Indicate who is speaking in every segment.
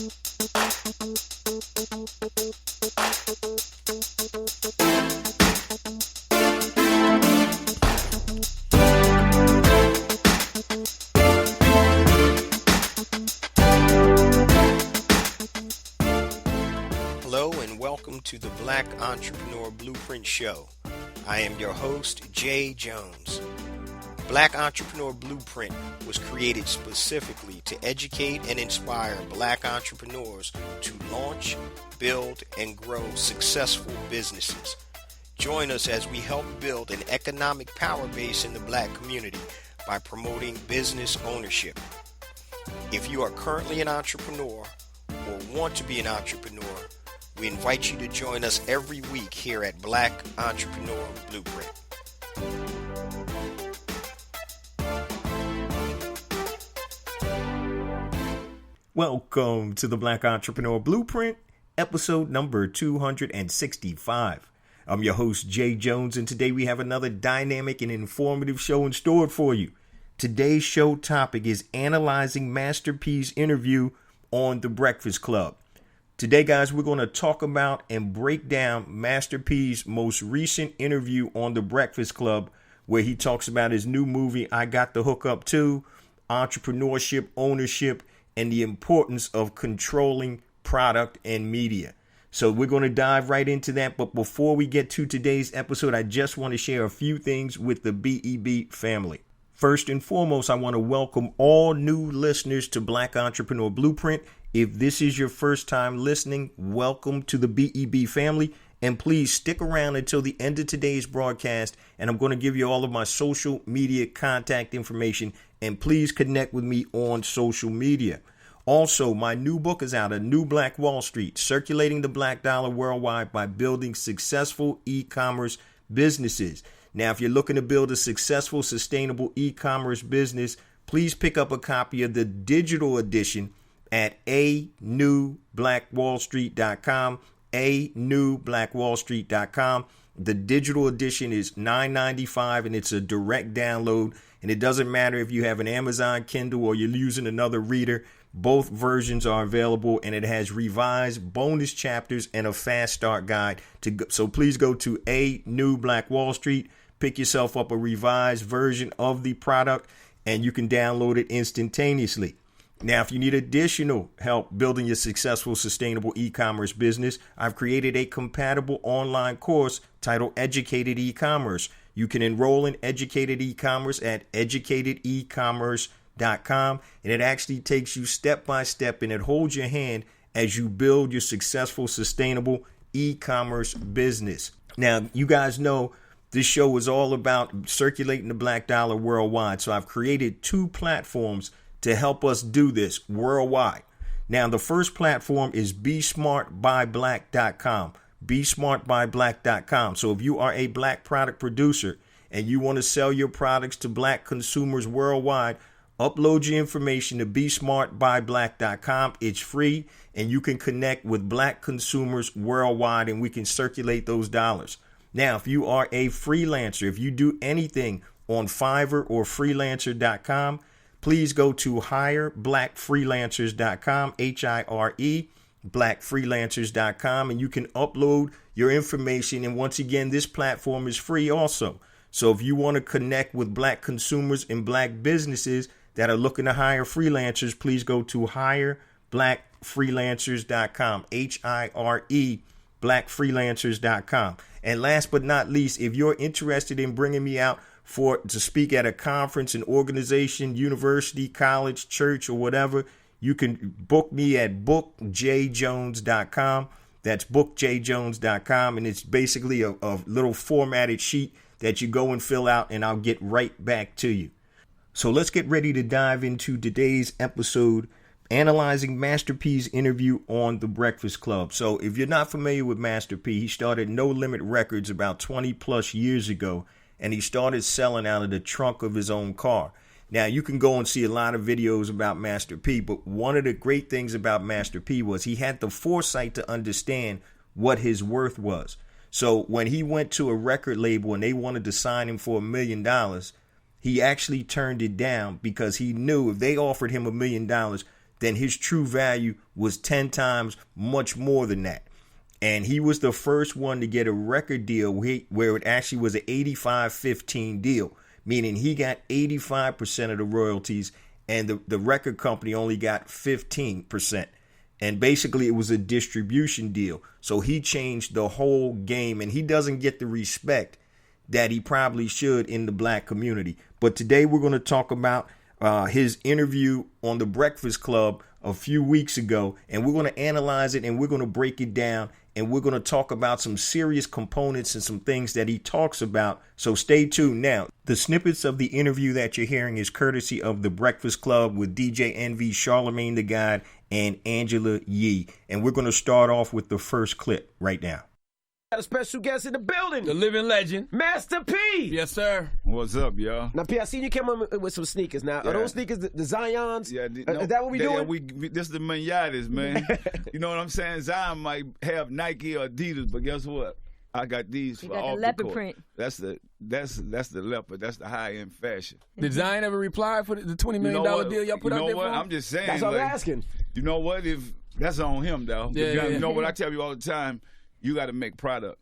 Speaker 1: Hello and welcome to the Black Entrepreneur Blueprint Show. I am your host, Jay Jones. Black Entrepreneur Blueprint was created specifically to educate and inspire Black entrepreneurs to launch, build, and grow successful businesses. Join us as we help build an economic power base in the Black community by promoting business ownership. If you are currently an entrepreneur or want to be an entrepreneur, we invite you to join us every week here at Black Entrepreneur Blueprint.
Speaker 2: Welcome to the Black Entrepreneur Blueprint, episode number 265. I'm your host, Jay Jones, and today we have another dynamic and informative show in store for you. Today's show topic is analyzing Master P's interview on The Breakfast Club. Today, guys, we're going to talk about and break down Master P's most recent interview on The Breakfast Club, where he talks about his new movie, I Got the Hookup Too, entrepreneurship, ownership, and the importance of controlling product and media. So we're going to dive right into that. But before we get to today's episode, I just want to share a few things with the BEB family. First and foremost, I want to welcome all new listeners to Black Entrepreneur Blueprint. If this is your first time listening, welcome to the BEB family. And please stick around until the end of today's broadcast. And I'm going to give you all of my social media contact information. And please connect with me on social media. Also, my new book is out, A New Black Wall Street, Circulating the Black Dollar Worldwide by Building Successful E-Commerce Businesses. Now, if you're looking to build a successful, sustainable e-commerce business, please pick up a copy of the digital edition at anewblackwallstreet.com, anewblackwallstreet.com. The digital edition is $9.95 and it's a direct download. And it doesn't matter if you have an Amazon Kindle or you're using another reader. Both versions are available, and it has revised bonus chapters and a fast start guide. So please go to A New Black Wall Street, pick yourself up a revised version of the product, and you can download it instantaneously. Now, if you need additional help building your successful, sustainable e-commerce business, I've created a compatible online course titled Educated E-Commerce. You can enroll in Educated E-Commerce at educatedecommerce.com, and it actually takes you step by step, and it holds your hand as you build your successful, sustainable e-commerce business. Now, you guys know this show is all about circulating the black dollar worldwide, so I've created two platforms to help us do this worldwide. Now, the first platform is besmartbyblack.com, besmartbyblack.com. So if you are a black product producer and you want to sell your products to black consumers worldwide, upload your information to besmartbyblack.com. It's free, and you can connect with black consumers worldwide, and we can circulate those dollars. Now, if you are a freelancer, if you do anything on Fiverr or freelancer.com, please go to hireblackfreelancers.com, HIRE, blackfreelancers.com, and you can upload your information. And once again, this platform is free also. So if you want to connect with black consumers and black businesses that are looking to hire freelancers, please go to hireblackfreelancers.com, HIRE, blackfreelancers.com. And last but not least, if you're interested in bringing me out to speak at a conference, an organization, university, college, church, or whatever, you can book me at bookjjones.com. That's bookjjones.com. And it's basically a little formatted sheet that you go and fill out, and I'll get right back to you. So let's get ready to dive into today's episode, analyzing Master P's interview on The Breakfast Club. So if you're not familiar with Master P, he started No Limit Records about 20 plus years ago, and he started selling out of the trunk of his own car. Now, you can go and see a lot of videos about Master P, but one of the great things about Master P was he had the foresight to understand what his worth was. So when he went to a record label and they wanted to sign him for $1 million, he actually turned it down because he knew if they offered him $1 million, then his true value was 10 times much more than that. And he was the first one to get a record deal where it actually was an 85-15 deal, meaning he got 85% of the royalties and the record company only got 15%. And basically it was a distribution deal. So he changed the whole game, and he doesn't get the respect that he probably should in the black community. But today we're going to talk about his interview on The Breakfast Club a few weeks ago, and we're going to analyze it and we're going to break it down, and we're going to talk about some serious components and some things that he talks about. So stay tuned. Now, the snippets of the interview that you're hearing is courtesy of The Breakfast Club with DJ Envy, Charlemagne the God, and Angela Yee. And we're going to start off with the first clip right now.
Speaker 3: Got a special guest in the building.
Speaker 4: The living legend.
Speaker 3: Master P.
Speaker 4: Yes, sir.
Speaker 5: What's up, y'all?
Speaker 3: Now, P, I seen you came on with some sneakers. Now,
Speaker 5: Yeah.
Speaker 3: are those sneakers the Zions?
Speaker 5: Yeah,
Speaker 3: Is that what we doing?
Speaker 5: This is the Manayatis, man. You know what I'm saying? Zion might have Nike or Adidas, but guess what? I got these
Speaker 6: You
Speaker 5: for
Speaker 6: got the
Speaker 5: off
Speaker 6: leopard
Speaker 5: the court.
Speaker 6: print.
Speaker 5: That's the leopard. That's the high end fashion.
Speaker 4: Did Zion ever reply for the $20 million deal y'all put
Speaker 5: you
Speaker 4: out
Speaker 5: know
Speaker 4: there
Speaker 5: what?
Speaker 4: for him?
Speaker 5: I'm just saying.
Speaker 3: That's what I'm
Speaker 5: like,
Speaker 3: asking.
Speaker 5: You know what? If that's on him, though.
Speaker 4: Yeah.
Speaker 5: You know what I tell you all the time? You got to make product.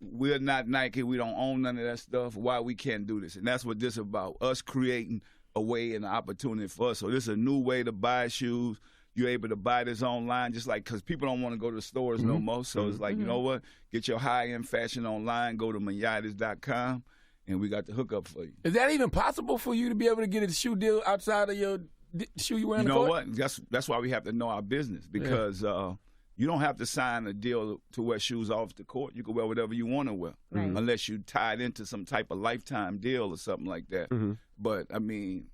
Speaker 5: We're not Nike. We don't own none of that stuff. Why we can't do this? And that's what this is about. Us creating a way and an opportunity for us. So this is a new way to buy shoes. You're able to buy this online, just like, because people don't want to go to the stores no more. So it's like, you know what? Get your high-end fashion online. Go to Manayatis.com, and we got the hookup for you.
Speaker 4: Is that even possible for you to be able to get a shoe deal outside of your shoe you wear on
Speaker 5: You
Speaker 4: the
Speaker 5: know
Speaker 4: court?
Speaker 5: what? That's why we have to know our business, because you don't have to sign a deal to wear shoes off the court. You can wear whatever you want to wear,
Speaker 6: Right.
Speaker 5: unless you tied into some type of lifetime deal or something like that. But, I mean,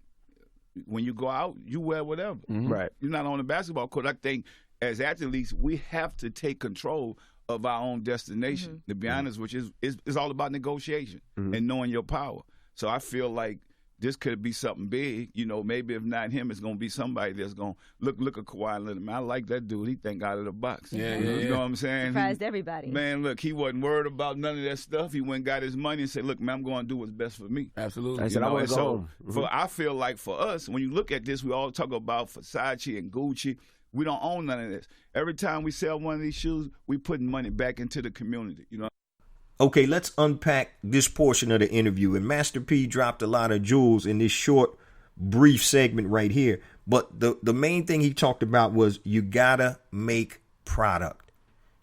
Speaker 5: when you go out, you wear whatever.
Speaker 3: Right.
Speaker 5: You're not on the basketball court. I think as athletes, we have to take control of our own destination, to be honest, which is all about negotiation and knowing your power. So I feel like this could be something big. You know, maybe if not him, it's going to be somebody that's going to look at Kawhi Leonard. Man, I like that dude. He think out of the box.
Speaker 4: Yeah.
Speaker 5: You know what I'm saying?
Speaker 6: Surprised everybody.
Speaker 5: Man, look, he wasn't worried about none of that stuff. He went and got his money and said, look, man, I'm going to do what's best for me.
Speaker 4: Absolutely.
Speaker 3: I said, I want to go home.
Speaker 5: I feel like for us, when you look at this, we all talk about Versace and Gucci. We don't own none of this. Every time we sell one of these shoes, we putting money back into the community, you know.
Speaker 2: Okay, let's unpack this portion of the interview. And Master P dropped a lot of jewels in this short, brief segment right here. But the main thing he talked about was you gotta make product.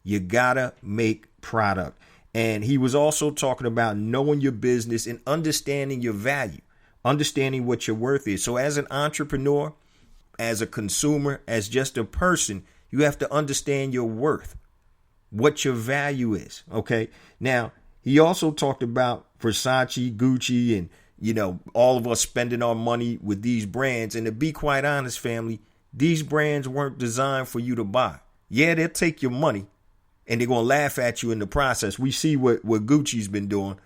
Speaker 2: You gotta make product. And he was also talking about knowing your business and understanding your value, understanding what your worth is. So as an entrepreneur, as a consumer, as just a person, you have to understand your worth, what your value is. Okay. Now, he also talked about Versace, Gucci, and, you know, all of us spending our money with these brands. And to be quite honest, family, these brands weren't designed for you to buy. Yeah, they'll take your money and they're going to laugh at you in the process. We see what Gucci's been doing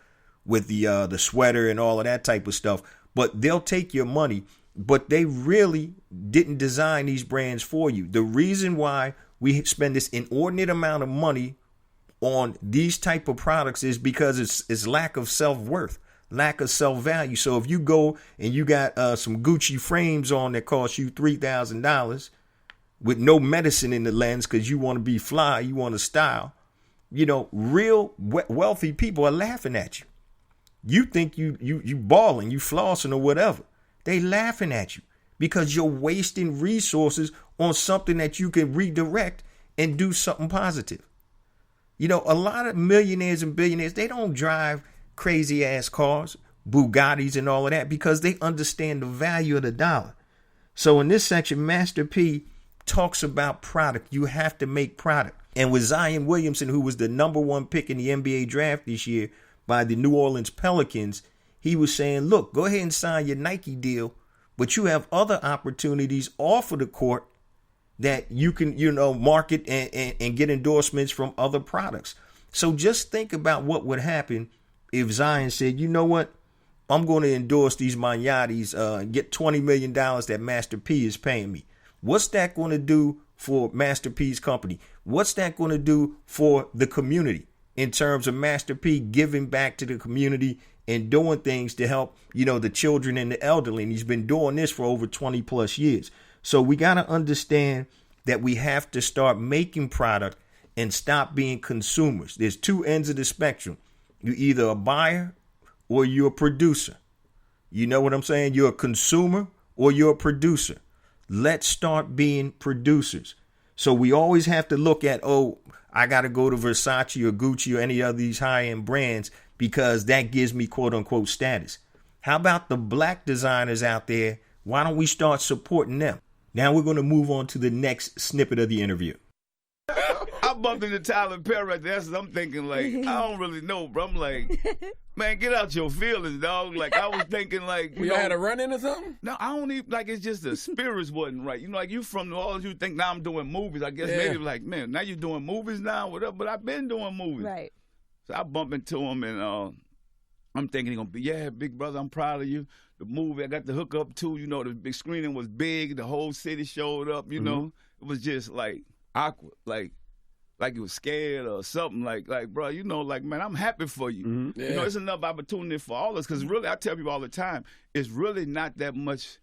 Speaker 2: with the sweater and all of that type of stuff, but they'll take your money. But they really didn't design these brands for you. The reason why we spend this inordinate amount of money on these type of products is because it's lack of self-worth, lack of self-value. So if you go and you got some Gucci frames on that cost you $3,000 with no medicine in the lens because you want to be fly, you want to style, you know, real wealthy people are laughing at you. You think you balling, you flossing or whatever. They laughing at you because you're wasting resources on something that you can redirect and do something positive. You know, a lot of millionaires and billionaires, they don't drive crazy ass cars, Bugattis and all of that because they understand the value of the dollar. So in this section, Master P talks about product. You have to make product. And with Zion Williamson, who was the #1 pick in the NBA draft this year by the New Orleans Pelicans, he was saying, look, go ahead and sign your Nike deal, but you have other opportunities off of the court that you can, you know, market and get endorsements from other products. So just think about what would happen if Zion said, you know what, I'm going to endorse these Manayatis and get $20 million that Master P is paying me. What's that going to do for Master P's company? What's that going to do for the community in terms of Master P giving back to the community and doing things to help, you know, the children and the elderly? And he's been doing this for over 20 plus years. So we got to understand that we have to start making product and stop being consumers. There's two ends of the spectrum. You're either a buyer or you're a producer. You know what I'm saying? You're a consumer or you're a producer. Let's start being producers. So we always have to look at, oh, I got to go to Versace or Gucci or any of these high-end brands because that gives me quote unquote status. How about the black designers out there? Why don't we start supporting them? Now we're going to move on to the next snippet of the interview.
Speaker 5: I bumped into Tyler Perry right there. That's what I'm thinking, like, I don't really know, bro. I'm like, man, get out your feelings, dog. Like, I was thinking, like,
Speaker 4: You had a run in or something?
Speaker 5: no, I don't even, like, it's just the spirits wasn't right. You know, like, you from New Orleans, you think now I'm doing movies. I guess maybe like, man, now you doing movies now, whatever, but I've been doing movies.
Speaker 6: Right.
Speaker 5: So I bumped into him, and I'm thinking he's going to be, yeah, big brother, I'm proud of you. The movie, I got the hook up too. You know, the big screening was big. The whole city showed up, you know. It was just, like, awkward, like he was scared or something. Like, bro, you know, like, man, I'm happy for you. You know, it's enough opportunity for all of us. Because really, I tell people all the time, it's really not that much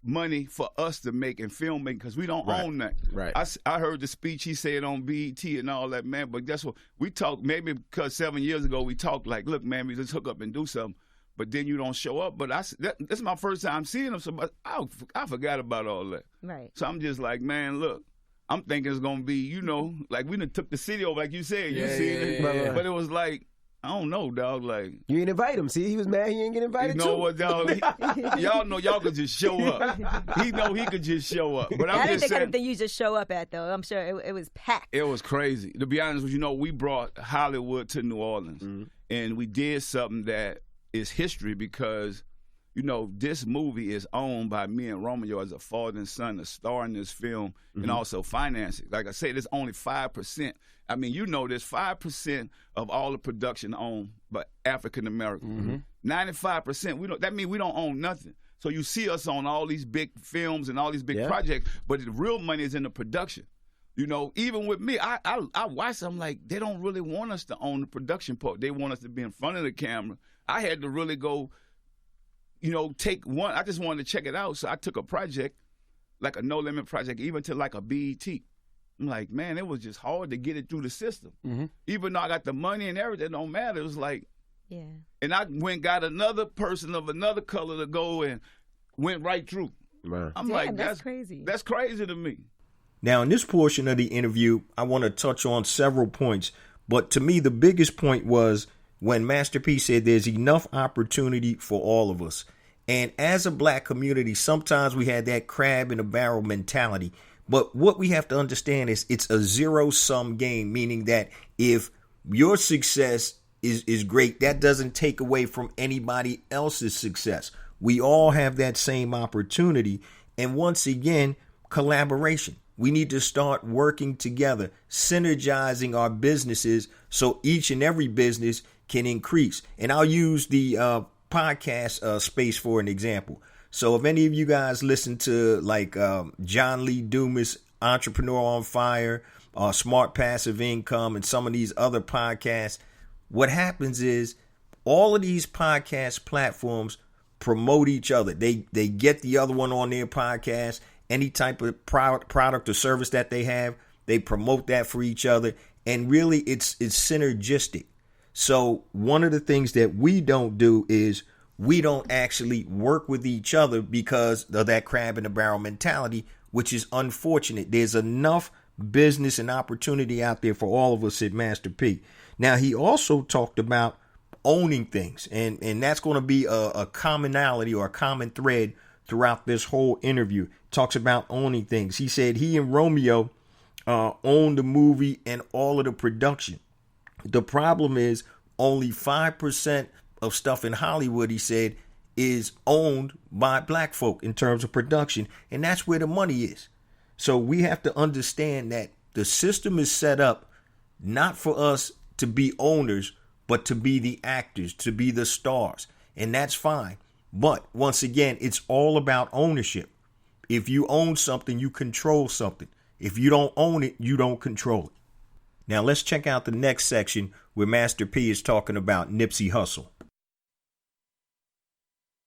Speaker 5: money for us to make in filmmaking because we don't own that.
Speaker 3: Right.
Speaker 5: I heard the speech he said on BET and all that, man. But guess what? We talked, maybe because 7 years ago, we talked like, look, man, we just hook up and do something. But then you don't show up. But that's my first time seeing him. So but I forgot about all that.
Speaker 6: Right.
Speaker 5: So I'm just like, man, look. I'm thinking it's going to be, you know, like we done took the city over, like you said. You seen it.
Speaker 3: Yeah.
Speaker 5: But it was like, I don't know, dog. Like,
Speaker 3: You ain't invite him. See, he was mad he ain't get invited
Speaker 5: you know
Speaker 3: too.
Speaker 5: what, dog? Y'all know y'all could just show up. He know he could just show up. But
Speaker 6: I
Speaker 5: I'm
Speaker 6: didn't
Speaker 5: just
Speaker 6: think
Speaker 5: saying,
Speaker 6: anything you just show up at, though. I'm sure it was packed.
Speaker 5: it was crazy. To be honest with you, we brought Hollywood to New Orleans. And we did something that is history because, you know, this movie is owned by me and Romeo as a father and son, a star in this film, and also finance it. Like I said, it's only 5%. I mean, you know, there's 5% of all the production owned by African Americans. 95%. That means we don't own nothing. So you see us on all these big films and all these big projects, but the real money is in the production. You know, even with me, I watch. I'm like, they don't really want us to own the production part. They want us to be in front of the camera. I had to really go. You know, take one. I just wanted to check it out, so I took a project, like a No Limit project, even to like a BET. I'm like, man, it was just hard to get it through the system. Even though I got the money and everything, it don't matter. It was like, and I went got another person of another color to go and went right through.
Speaker 3: Man.
Speaker 5: I'm
Speaker 6: Damn,
Speaker 5: like,
Speaker 6: that's crazy.
Speaker 5: That's crazy to me.
Speaker 2: Now, in this portion of the interview, I want to touch on several points. But to me, the biggest point was when Master P said there's enough opportunity for all of us. And as a black community, sometimes we had that crab in a barrel mentality. But what we have to understand is it's a zero-sum game, meaning that if your success is great, that doesn't take away from anybody else's success. We all have that same opportunity. And once again, collaboration. We need to start working together, synergizing our businesses so each and every business can increase. And I'll use the podcast space for an example. So if any of you guys listen to like John Lee Dumas, Entrepreneur on Fire, Smart Passive Income, and some of these other podcasts, what happens is all of these podcast platforms promote each other. They get the other one on their podcast. Any type of product or service that they have, they promote that for each other. And really, it's synergistic. So one of the things that we don't do is we don't actually work with each other because of that crab in the barrel mentality, which is unfortunate. There's enough business and opportunity out there for all of us at Master P. Now, he also talked about owning things, and that's going to be a commonality or a common thread throughout this whole interview. Talks about owning things. He said he and Romeo owned the movie and all of the production. The problem is only 5% of stuff in Hollywood, he said, is owned by black folk in terms of production. And that's where the money is. So we have to understand that the system is set up not for us to be owners, but to be the actors, to be the stars. And that's fine. But once again, it's all about ownership. If you own something, you control something. If you don't own it, you don't control it. Now let's check out the next section where Master P is talking about Nipsey Hussle.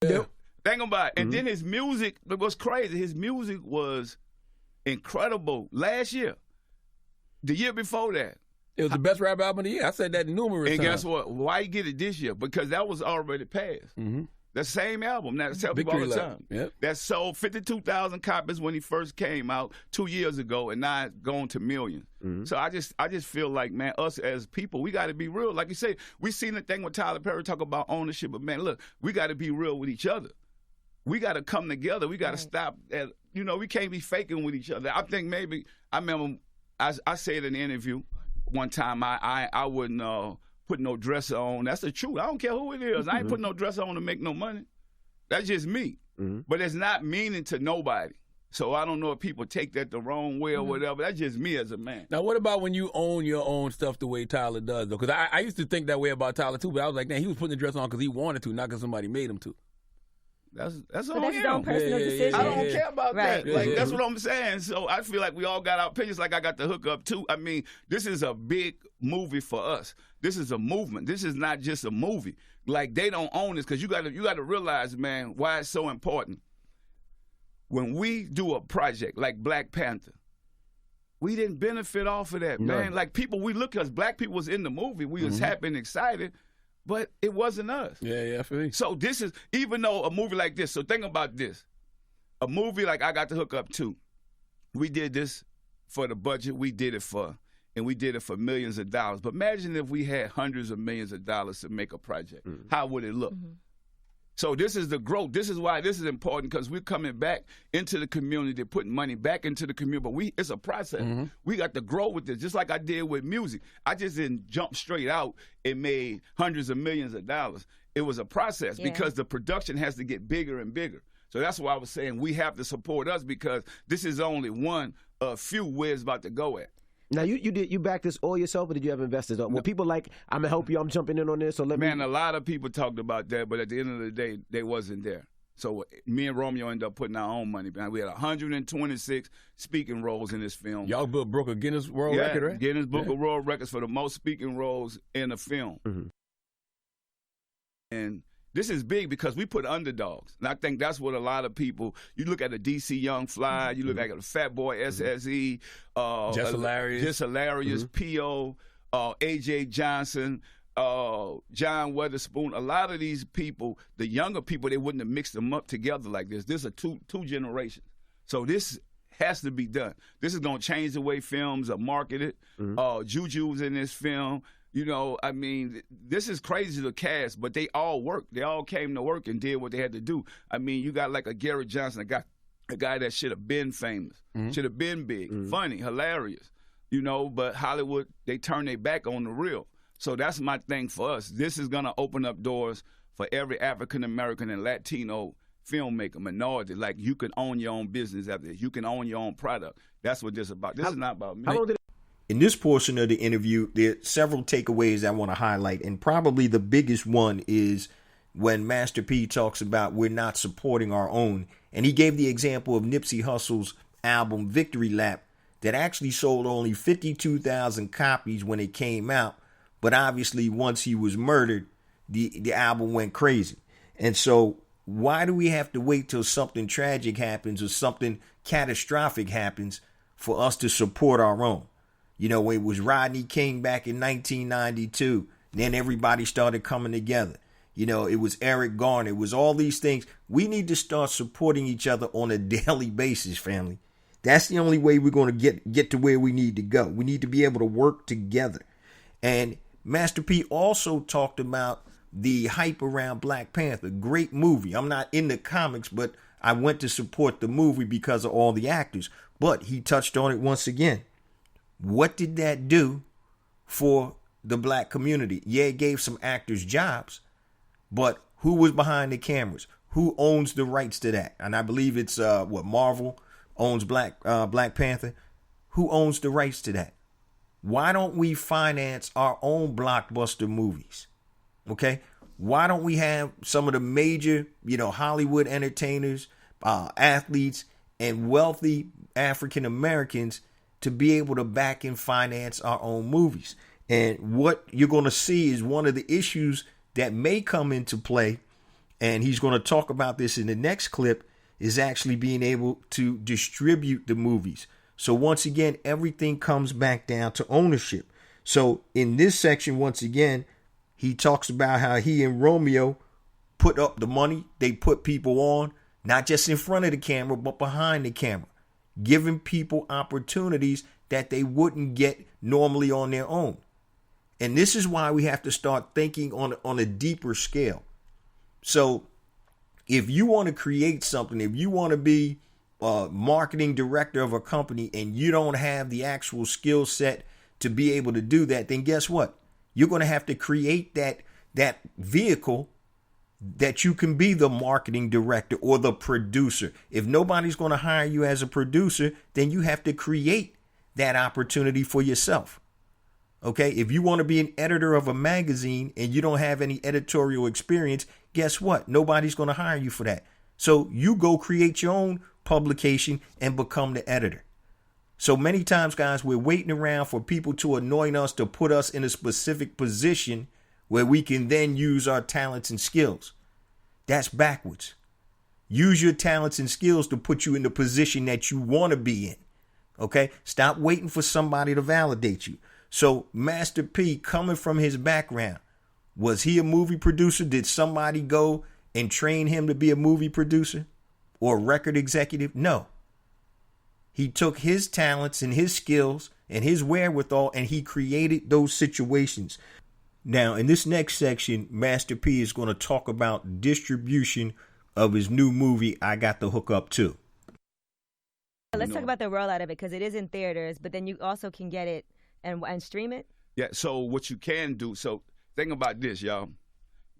Speaker 5: That Think about it. And then his music, it was crazy. His music was incredible last year. The year before that.
Speaker 4: It was the best rap album of the year. I said that numerous times.
Speaker 5: And guess what? Why you get it this year? Because that was already passed.
Speaker 4: Mm-hmm.
Speaker 5: The same album. Now, I tell people all the time.
Speaker 4: Yep.
Speaker 5: That sold 52,000 copies when he first came out 2 years ago, and now it's gone to millions. So I just feel like, man, us as people, we got to be real. Like you say, we seen the thing with Tyler Perry talk about ownership, but man, look, we got to be real with each other. We got to come together. We got to stop at, we can't be faking with each other. I think maybe, I remember I said in an interview one time, I wouldn't put no dresser on. That's the truth. I don't care who it is. I ain't putting no dresser on to make no money. That's just me. But it's not meaning to nobody. So I don't know if people take that the wrong way or whatever. That's just me as a man.
Speaker 4: Now, what about when you own your own stuff the way Tyler does, though? Because I used to think that way about Tyler, too, but I was like, man, he was putting the dress on because he wanted to, not because somebody made him to.
Speaker 5: That's
Speaker 6: But
Speaker 5: on
Speaker 6: that's his
Speaker 5: him.
Speaker 6: own personal decision.
Speaker 5: I don't care about
Speaker 6: Right.
Speaker 5: that. Like,
Speaker 4: Yeah.
Speaker 5: that's what I'm saying. So I feel like we all got our opinions. Like I got the hook up too. I mean, this is a big movie for us. This is a movement. This is not just a movie. Like they don't own this because you got to realize, man, why it's so important. When we do a project like Black Panther, we didn't benefit off of that, man. Like people, we look us, black people was in the movie. We was happy and excited, but it wasn't us.
Speaker 4: Yeah, I feel you.
Speaker 5: So this is, even though a movie like this, so think about this. A movie like I Got the Hook Up Too, we did this for the budget we did it for, and we did it for millions of dollars. But imagine if we had hundreds of millions of dollars to make a project. How would it look? So this is the growth. This is why this is important, because we're coming back into the community, putting money back into the community. But it's a process. We got to grow with this, just like I did with music. I just didn't jump straight out and made hundreds of millions of dollars. It was a process because the production has to get bigger and bigger. So that's why I was saying we have to support us, because this is only one of few where it's about to go at.
Speaker 3: Now you backed this all yourself, or did you have investors? Well, people like, I'm gonna help you. I'm jumping in on this. So let me.
Speaker 5: Man, a lot of people talked about that, but at the end of the day, they wasn't there. So me and Romeo ended up putting our own money behind. We had 126 speaking roles in this film.
Speaker 4: Y'all broke a Guinness World Record, right?
Speaker 5: Guinness Book of World Records for the most speaking roles in a film. And this is big because we put underdogs. And I think that's what a lot of people, you look at the DC Young Fly, you look at the Fat Boy SSE,
Speaker 4: Just Hilarious,
Speaker 5: P.O., A.J. Johnson, John Weatherspoon. A lot of these people, the younger people, they wouldn't have mixed them up together like this. This is two generations. So this has to be done. This is going to change the way films are marketed. Juju's in this film. You know, I mean, this is crazy to cast, but they all worked. They all came to work and did what they had to do. I mean, you got like a Garrett Johnson, a guy that should have been famous, should have been big, funny, hilarious, you know, but Hollywood, they turned their back on the real. So that's my thing for us. This is going to open up doors for every African-American and Latino filmmaker, minority. Like, you can own your own business after this. You can own your own product. That's what this is about. This is not about me.
Speaker 2: In this portion of the interview, there are several takeaways I want to highlight, and probably the biggest one is when Master P talks about we're not supporting our own. And he gave the example of Nipsey Hussle's album Victory Lap that actually sold only 52,000 copies when it came out. But obviously, once he was murdered, the album went crazy. And so why do we have to wait till something tragic happens or something catastrophic happens for us to support our own? You know, it was Rodney King back in 1992. Then everybody started coming together. You know, it was Eric Garner. It was all these things. We need to start supporting each other on a daily basis, family. That's the only way we're going to get to where we need to go. We need to be able to work together. And Master P also talked about the hype around Black Panther. Great movie. I'm not in the comics, but I went to support the movie because of all the actors. But he touched on it once again. What did that do for the black community? Yeah, it gave some actors jobs, but who was behind the cameras? Who owns the rights to that? And I believe it's Marvel owns Black Panther. Who owns the rights to that? Why don't we finance our own blockbuster movies? Okay, why don't we have some of the major, Hollywood entertainers, athletes, and wealthy African Americans to be able to back and finance our own movies? And what you're going to see is one of the issues that may come into play and he's going to talk about this in the next clip, is actually being able to distribute the movies. So once again, everything comes back down to ownership. So in this section, once again, he talks about how he and Romeo put up the money. They put people on, not just in front of the camera, but behind the camera, giving people opportunities that they wouldn't get normally on their own. And this is why we have to start thinking on a deeper scale. So if you want to create something, if you want to be a marketing director of a company and you don't have the actual skill set to be able to do that, then guess what? You're going to have to create that vehicle that you can be the marketing director or the producer. If nobody's going to hire you as a producer, then you have to create that opportunity for yourself. Okay, if you want to be an editor of a magazine and you don't have any editorial experience, guess what? Nobody's going to hire you for that. So you go create your own publication and become the editor. So many times, guys, we're waiting around for people to anoint us, to put us in a specific position where we can then use our talents and skills. That's backwards. Use your talents and skills to put you in the position that you want to be in. Okay, stop waiting for somebody to validate you. So Master P, coming from his background, was he a movie producer? Did somebody go and train him to be a movie producer or a record executive? No. He took his talents and his skills and his wherewithal and he created those situations. Now, in this next section, Master P is going to talk about distribution of his new movie, I Got the Hook Up Too.
Speaker 6: Let's talk about the rollout of it, because it is in theaters, but then you also can get it and stream it?
Speaker 5: Yeah, so what you can do, so think about this, y'all.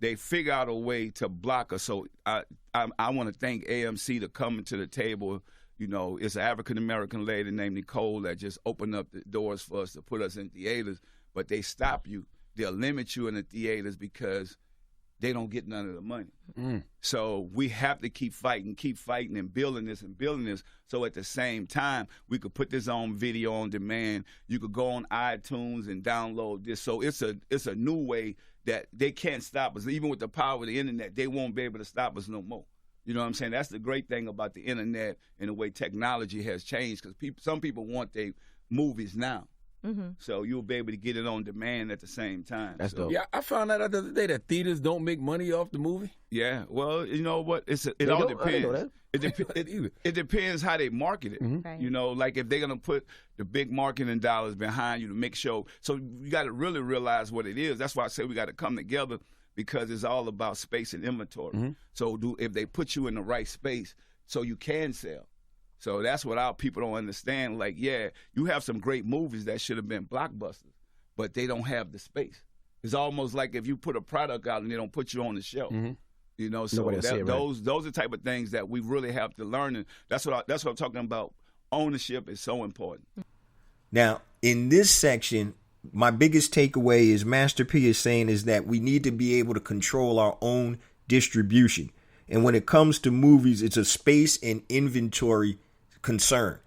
Speaker 5: They figure out a way to block us. So I want to thank AMC to coming to the table. You know, it's an African-American lady named Nicole that just opened up the doors for us to put us in theaters, but they stop you. They'll limit you in the theaters because they don't get none of the money. So we have to keep fighting and building this. So at the same time, we could put this on video on demand. You could go on iTunes and download this. So it's a new way that they can't stop us. Even with the power of the internet, they won't be able to stop us no more. You know what I'm saying? That's the great thing about the internet and the way technology has changed, because some people want their movies now. Mm-hmm. So you'll be able to get it on demand at the same time.
Speaker 3: That's dope.
Speaker 4: Yeah, I found out the other day that theaters don't make money off the movie.
Speaker 5: Yeah, well, you know what? It all depends. It depends how they market it.
Speaker 6: Mm-hmm. Right.
Speaker 5: You know, like if they're going to put the big marketing dollars behind you to make sure. So you got to really realize what it is. That's why I say we got to come together, because it's all about space and inventory. Mm-hmm. So if they put you in the right space so you can sell. So that's what our people don't understand. Like, yeah, you have some great movies that should have been blockbusters, but they don't have the space. It's almost like if you put a product out and they don't put you on the shelf. Mm-hmm. You know, so those are the type of things that we really have to learn. And that's what I'm talking about. Ownership is so important.
Speaker 2: Now, in this section, my biggest takeaway is Master P is saying is that we need to be able to control our own distribution. And when it comes to movies, it's a space and inventory concern.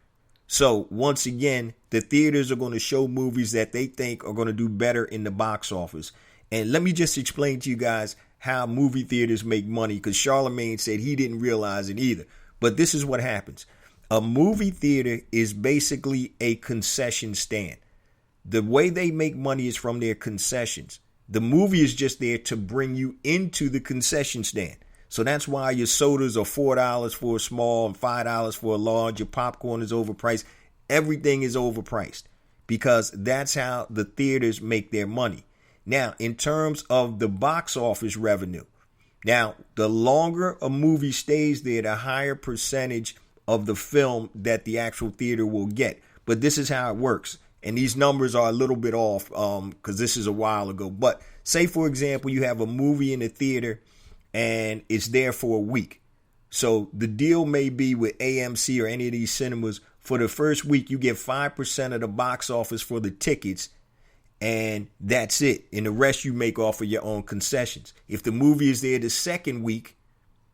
Speaker 2: So once again, the theaters are going to show movies that they think are going to do better in the box office. And let me just explain to you guys how movie theaters make money, because Charlemagne said he didn't realize it either. But this is what happens. A movie theater is basically a concession stand. The way they make money is from their concessions. The movie is just there to bring you into the concession stand. So that's why your sodas are $4 for a small and $5 for a large. Your popcorn is overpriced. Everything is overpriced because that's how the theaters make their money. Now, in terms of the box office revenue, now, the longer a movie stays there, the higher percentage of the film that the actual theater will get. But this is how it works. And these numbers are a little bit off because this is a while ago. But say, for example, you have a movie in the theater and it's there for a week. So the deal may be with AMC or any of these cinemas. For the first week, you get 5% of the box office for the tickets, and that's it. And the rest you make off of your own concessions. If the movie is there the second week,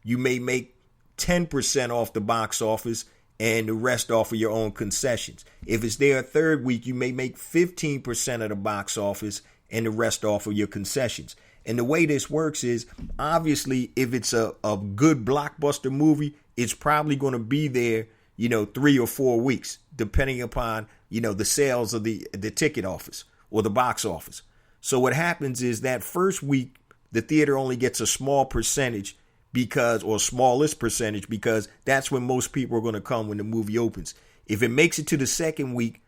Speaker 2: you may make 10% off the box office and the rest off of your own concessions. If it's there a third week, you may make 15% of the box office and the rest off of your concessions. And the way this works is, obviously, if it's a good blockbuster movie, it's probably going to be there, 3 or 4 weeks, depending upon, the sales of the ticket office or the box office. So what happens is that first week, the theater only gets a small percentage smallest percentage, because that's when most people are going to come when the movie opens. If it makes it to the second week,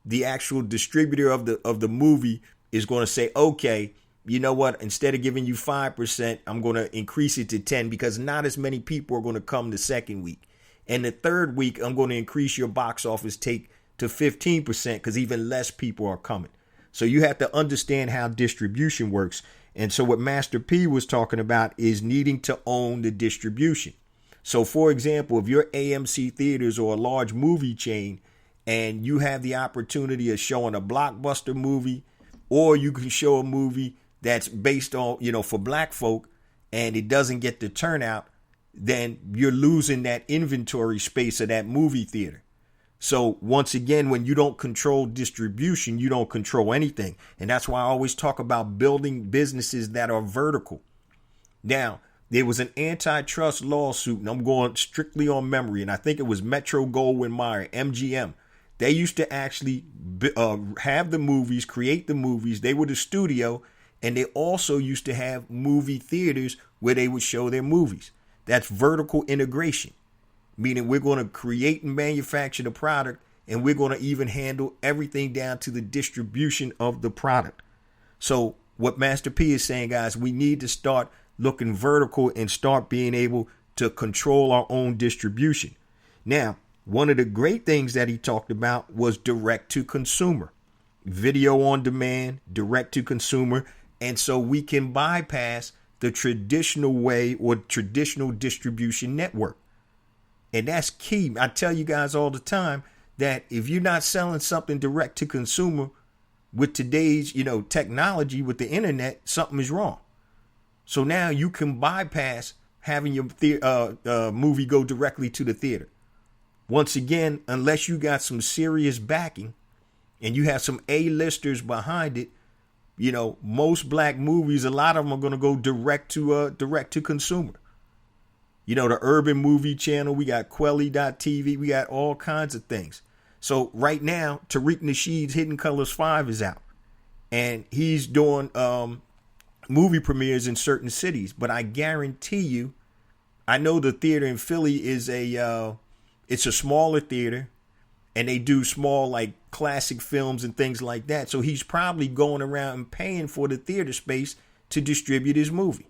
Speaker 2: the actual distributor of the movie is going to say, okay, you know what? Instead of giving you 5%, I'm going to increase it to 10 because not as many people are going to come the second week. And the third week, I'm going to increase your box office take to 15% because even less people are coming. So you have to understand how distribution works. And so what Master P was talking about is needing to own the distribution. So, for example, if you're AMC Theaters or a large movie chain and you have the opportunity of showing a blockbuster movie, or you can show a movie that's based on, for black folk, and it doesn't get the turnout, then you're losing that inventory space of that movie theater. So once again, when you don't control distribution, you don't control anything. And that's why I always talk about building businesses that are vertical. Now, there was an antitrust lawsuit, and I'm going strictly on memory, and I think it was Metro Goldwyn Mayer, MGM. They used to actually have the movies, create the movies. They were the studio, and they also used to have movie theaters where they would show their movies. That's vertical integration, meaning we're going to create and manufacture the product, and we're going to even handle everything down to the distribution of the product. So what Master P is saying, guys, we need to start looking vertical and start being able to control our own distribution. Now, one of the great things that he talked about was direct to consumer, video on demand, direct to consumer. And so we can bypass the traditional way or traditional distribution network. And that's key. I tell you guys all the time that if you're not selling something direct to consumer with today's, technology with the internet, something is wrong. So now you can bypass having your movie go directly to the theater. Once again, unless you got some serious backing and you have some A-listers behind it, most black movies, a lot of them are going to go direct to consumer. The Urban Movie Channel, we got Quelly.tv, we got all kinds of things. So right now, Tariq Nasheed's Hidden Colors 5 is out. And he's doing movie premieres in certain cities. But I guarantee you, I know the theater in Philly is it's a smaller theater. And they do small, like, classic films and things like that. So he's probably going around and paying for the theater space to distribute his movie.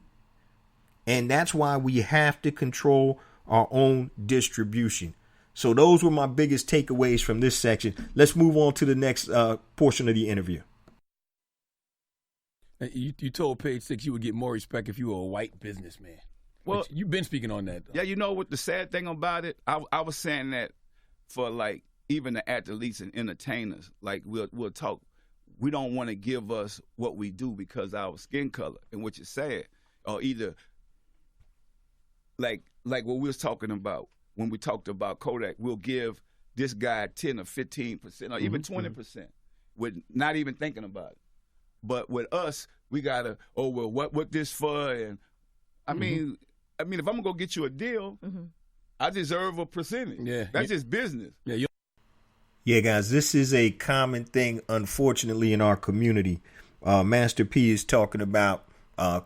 Speaker 2: And that's why we have to control our own distribution. So those were my biggest takeaways from this section. Let's move on to the next portion of the interview.
Speaker 4: You told Page Six you would get more respect if you were a white businessman. Well, you've been speaking on that, though.
Speaker 5: Yeah, what the sad thing about it? I was saying that for, like, even the athletes and entertainers, like, we'll talk. We don't want to give us what we do because of our skin color, and what you said, or either like what we was talking about when we talked about Kodak. We'll give this guy 10 or 15% or even 20% with not even thinking about it. But with us, we gotta, what this for? And I mean, if I'm gonna go get you a deal, I deserve a percentage. Yeah, that's just business.
Speaker 2: Yeah, guys, this is a common thing, unfortunately, in our community. Master P is talking about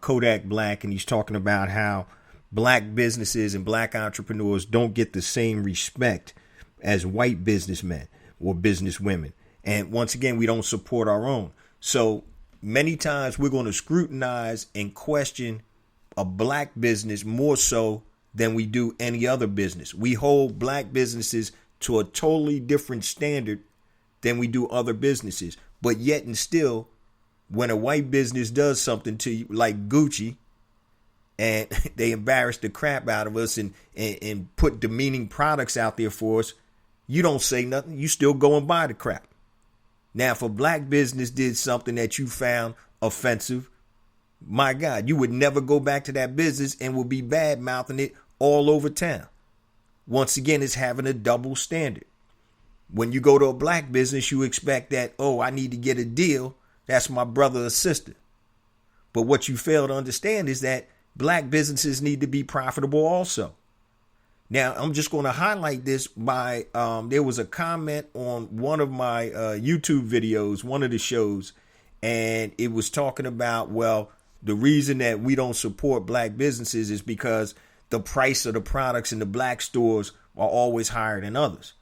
Speaker 2: Kodak Black, and he's talking about how black businesses and black entrepreneurs don't get the same respect as white businessmen or businesswomen. And once again, we don't support our own. So many times we're going to scrutinize and question a black business more so than we do any other business. We hold black businesses to a totally different standard than we do other businesses. But yet and still, when a white business does something to you, like Gucci, and they embarrass the crap out of us and put demeaning products out there for us, you don't say nothing. You still go and buy the crap. Now, if a black business did something that you found offensive, my God, you would never go back to that business and would be bad-mouthing it all over town. Once again, it's having a double standard. When you go to a black business, you expect that, I need to get a deal. That's my brother or sister. But what you fail to understand is that black businesses need to be profitable also. Now, I'm just going to highlight this by there was a comment on one of my YouTube videos, one of the shows, and it was talking about, well, the reason that we don't support black businesses is because the price of the products in the black stores are always higher than others.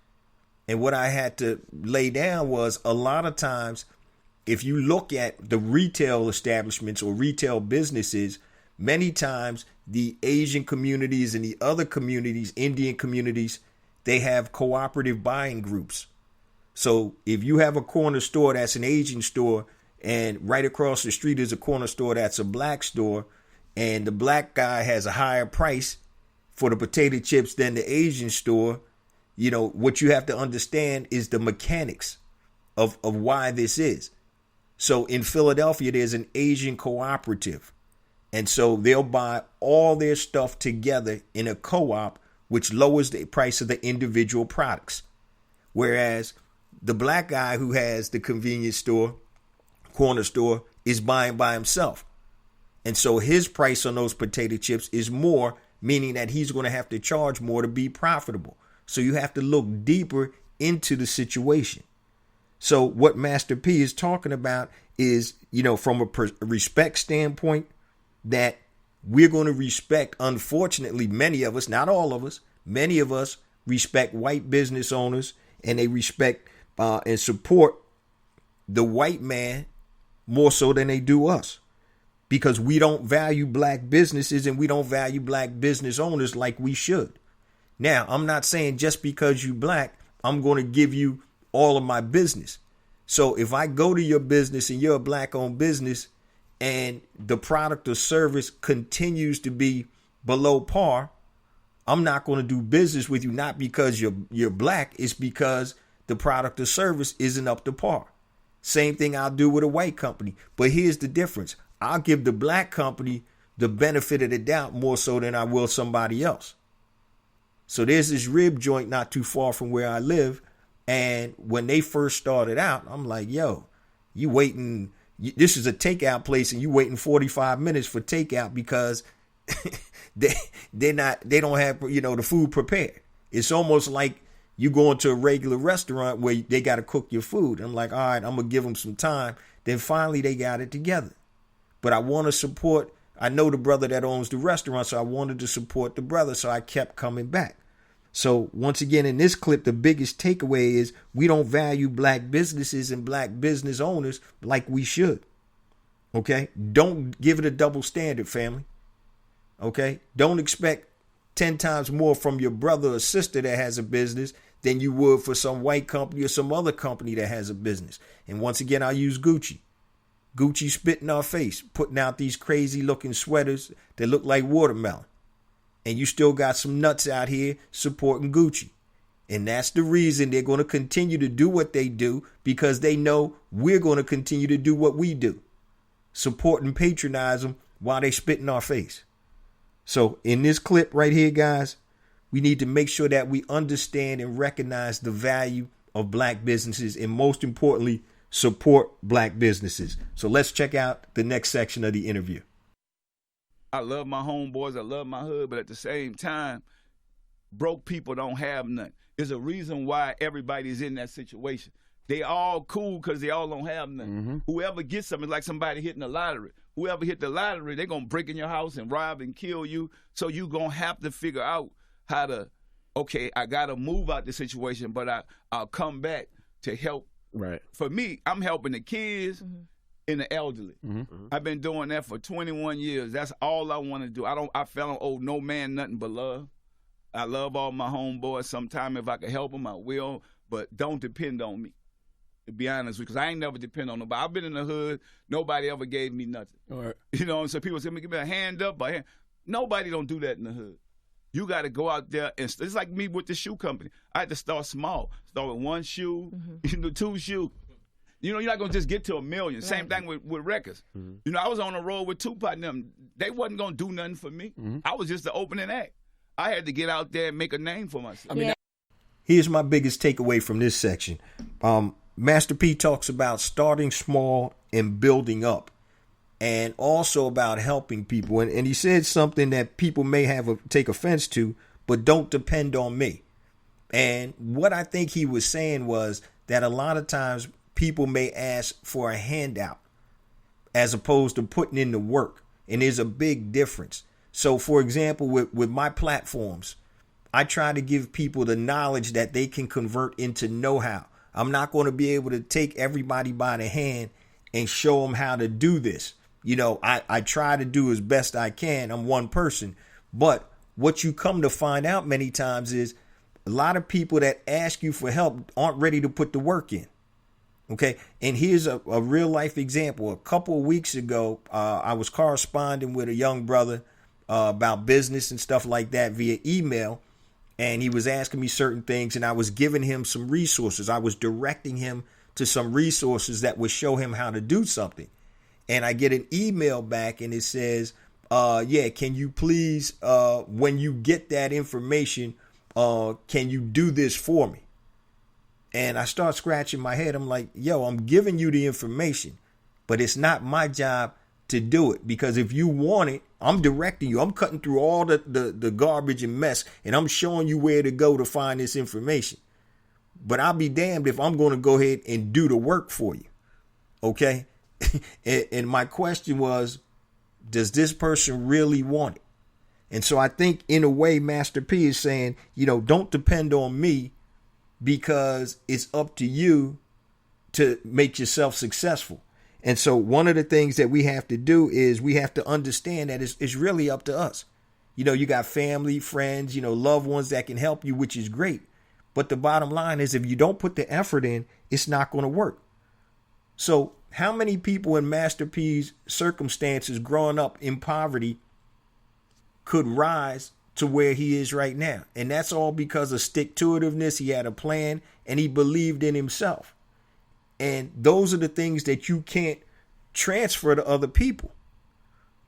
Speaker 2: And what I had to lay down was a lot of times, if you look at the retail establishments or retail businesses, many times the Asian communities and the other communities, Indian communities, they have cooperative buying groups. So if you have a corner store that's an Asian store and right across the street is a corner store that's a black store, and the black guy has a higher price for the potato chips than the Asian store, you know, what you have to understand is the mechanics of why this is. So in Philadelphia, there's an Asian cooperative. And so they'll buy all their stuff together in a co-op, which lowers the price of the individual products. Whereas the black guy who has the convenience store, corner store, is buying by himself. And so his price on those potato chips is more, meaning that he's going to have to charge more to be profitable. So you have to look deeper into the situation. So what Master P is talking about is, you know, from a respect standpoint, that we're going to respect, unfortunately, many of us, not all of us, many of us respect white business owners, and they respect and support the white man more so than they do us, because we don't value black businesses and we don't value black business owners like we should. Now, I'm not saying just because you black, I'm going to give you all of my business. So if I go to your business and you're a black owned business and the product or service continues to be below par, I'm not going to do business with you, not because you're black, it's because the product or service isn't up to par. Same thing I'll do with a white company. But here's the difference. I'll give the black company the benefit of the doubt more so than I will somebody else. So there's this rib joint not too far from where I live. And when they first started out, I'm like, yo, you waiting. This is a takeout place and you waiting 45 minutes for takeout because they don't have, you know, the food prepared. It's almost like you go into a regular restaurant where they got to cook your food. I'm like, all right, I'm going to give them some time. Then finally they got it together. But I want to support, I know the brother that owns the restaurant, so I wanted to support the brother. So I kept coming back. So once again, in this clip, the biggest takeaway is we don't value black businesses and black business owners like we should. Okay. Don't give it a double standard, family. Okay. Don't expect 10 times more from your brother or sister that has a business than you would for some white company or some other company that has a business. And once again, I'll use Gucci. Gucci spit in our face, putting out these crazy looking sweaters that look like watermelon. And you still got some nuts out here supporting Gucci. And that's the reason they're going to continue to do what they do, because they know we're going to continue to do what we do. Support and patronize them while they spit in our face. So in this clip right here, guys, we need to make sure that we understand and recognize the value of black businesses, and most importantly, support black businesses. So let's check out the next section of the interview.
Speaker 5: I love my homeboys, I love my hood, but at the same time, broke people don't have nothing. There's a reason why everybody's in that situation. They all cool because they all don't have nothing. Mm-hmm. Whoever gets something, like somebody hitting the lottery. Whoever hit the lottery, they're going to break in your house and rob and kill you. So you're going to have to figure out how to, okay, I got to move out the situation, but I'll come back to help.
Speaker 3: Right.
Speaker 5: For me, I'm helping the kids and the elderly.
Speaker 3: Mm-hmm.
Speaker 5: I've been doing that for 21 years. That's all I want to do. I felt owe no man nothing but love. I love all my homeboys. Sometime if I can help them, I will, but don't depend on me, to be honest with you, because I ain't never depend on nobody. I've been in the hood. Nobody ever gave me nothing.
Speaker 4: All right.
Speaker 5: You know, and so people say, give me a hand up. Nobody don't do that in the hood. You got to go out there, and it's like me with the shoe company. I had to start small. Start with one shoe, 2 shoes. You know, you're not going to just get to $1 million. Same thing with records. Mm-hmm. You know, I was on the road with Tupac and them. They wasn't going to do nothing for me. Mm-hmm. I was just the opening act. I had to get out there and make a name for myself.
Speaker 2: Here's my biggest takeaway from this section. Master P talks about starting small and building up. and also about helping people. And he said something that people may take offense to, but don't depend on me. And what I think he was saying was that a lot of times people may ask for a handout as opposed to putting in the work. And there's a big difference. So, for example, with my platforms, I try to give people the knowledge that they can convert into know-how. I'm not going to be able to take everybody by the hand and show them how to do this. You know, I try to do as best I can. I'm one person. But what you come to find out many times is a lot of people that ask you for help aren't ready to put the work in. Okay. And here's a real life example. A couple of weeks ago, I was corresponding with a young brother about business and stuff like that via email. And he was asking me certain things, and I was giving him some resources. I was directing him to some resources that would show him how to do something. And I get an email back and it says, yeah, can you please, when you get that information, can you do this for me? And I start scratching my head. I'm like, yo, I'm giving you the information, but it's not my job to do it, because if you want it, I'm directing you. I'm cutting through all the garbage and mess, and I'm showing you where to go to find this information. But I'll be damned if I'm going to go ahead and do the work for you. Okay? And my question was, does this person really want it? And so I think in a way, Master P is saying, you know, don't depend on me, because it's up to you to make yourself successful. And so one of the things that we have to do is we have to understand that it's really up to us. You know, you got family, friends, you know, loved ones that can help you, which is great. But the bottom line is, if you don't put the effort in, it's not going to work. So how many people in Master P's circumstances growing up in poverty could rise to where he is right now? And that's all because of stick-to-itiveness. He had a plan and he believed in himself. And those are the things that you can't transfer to other people.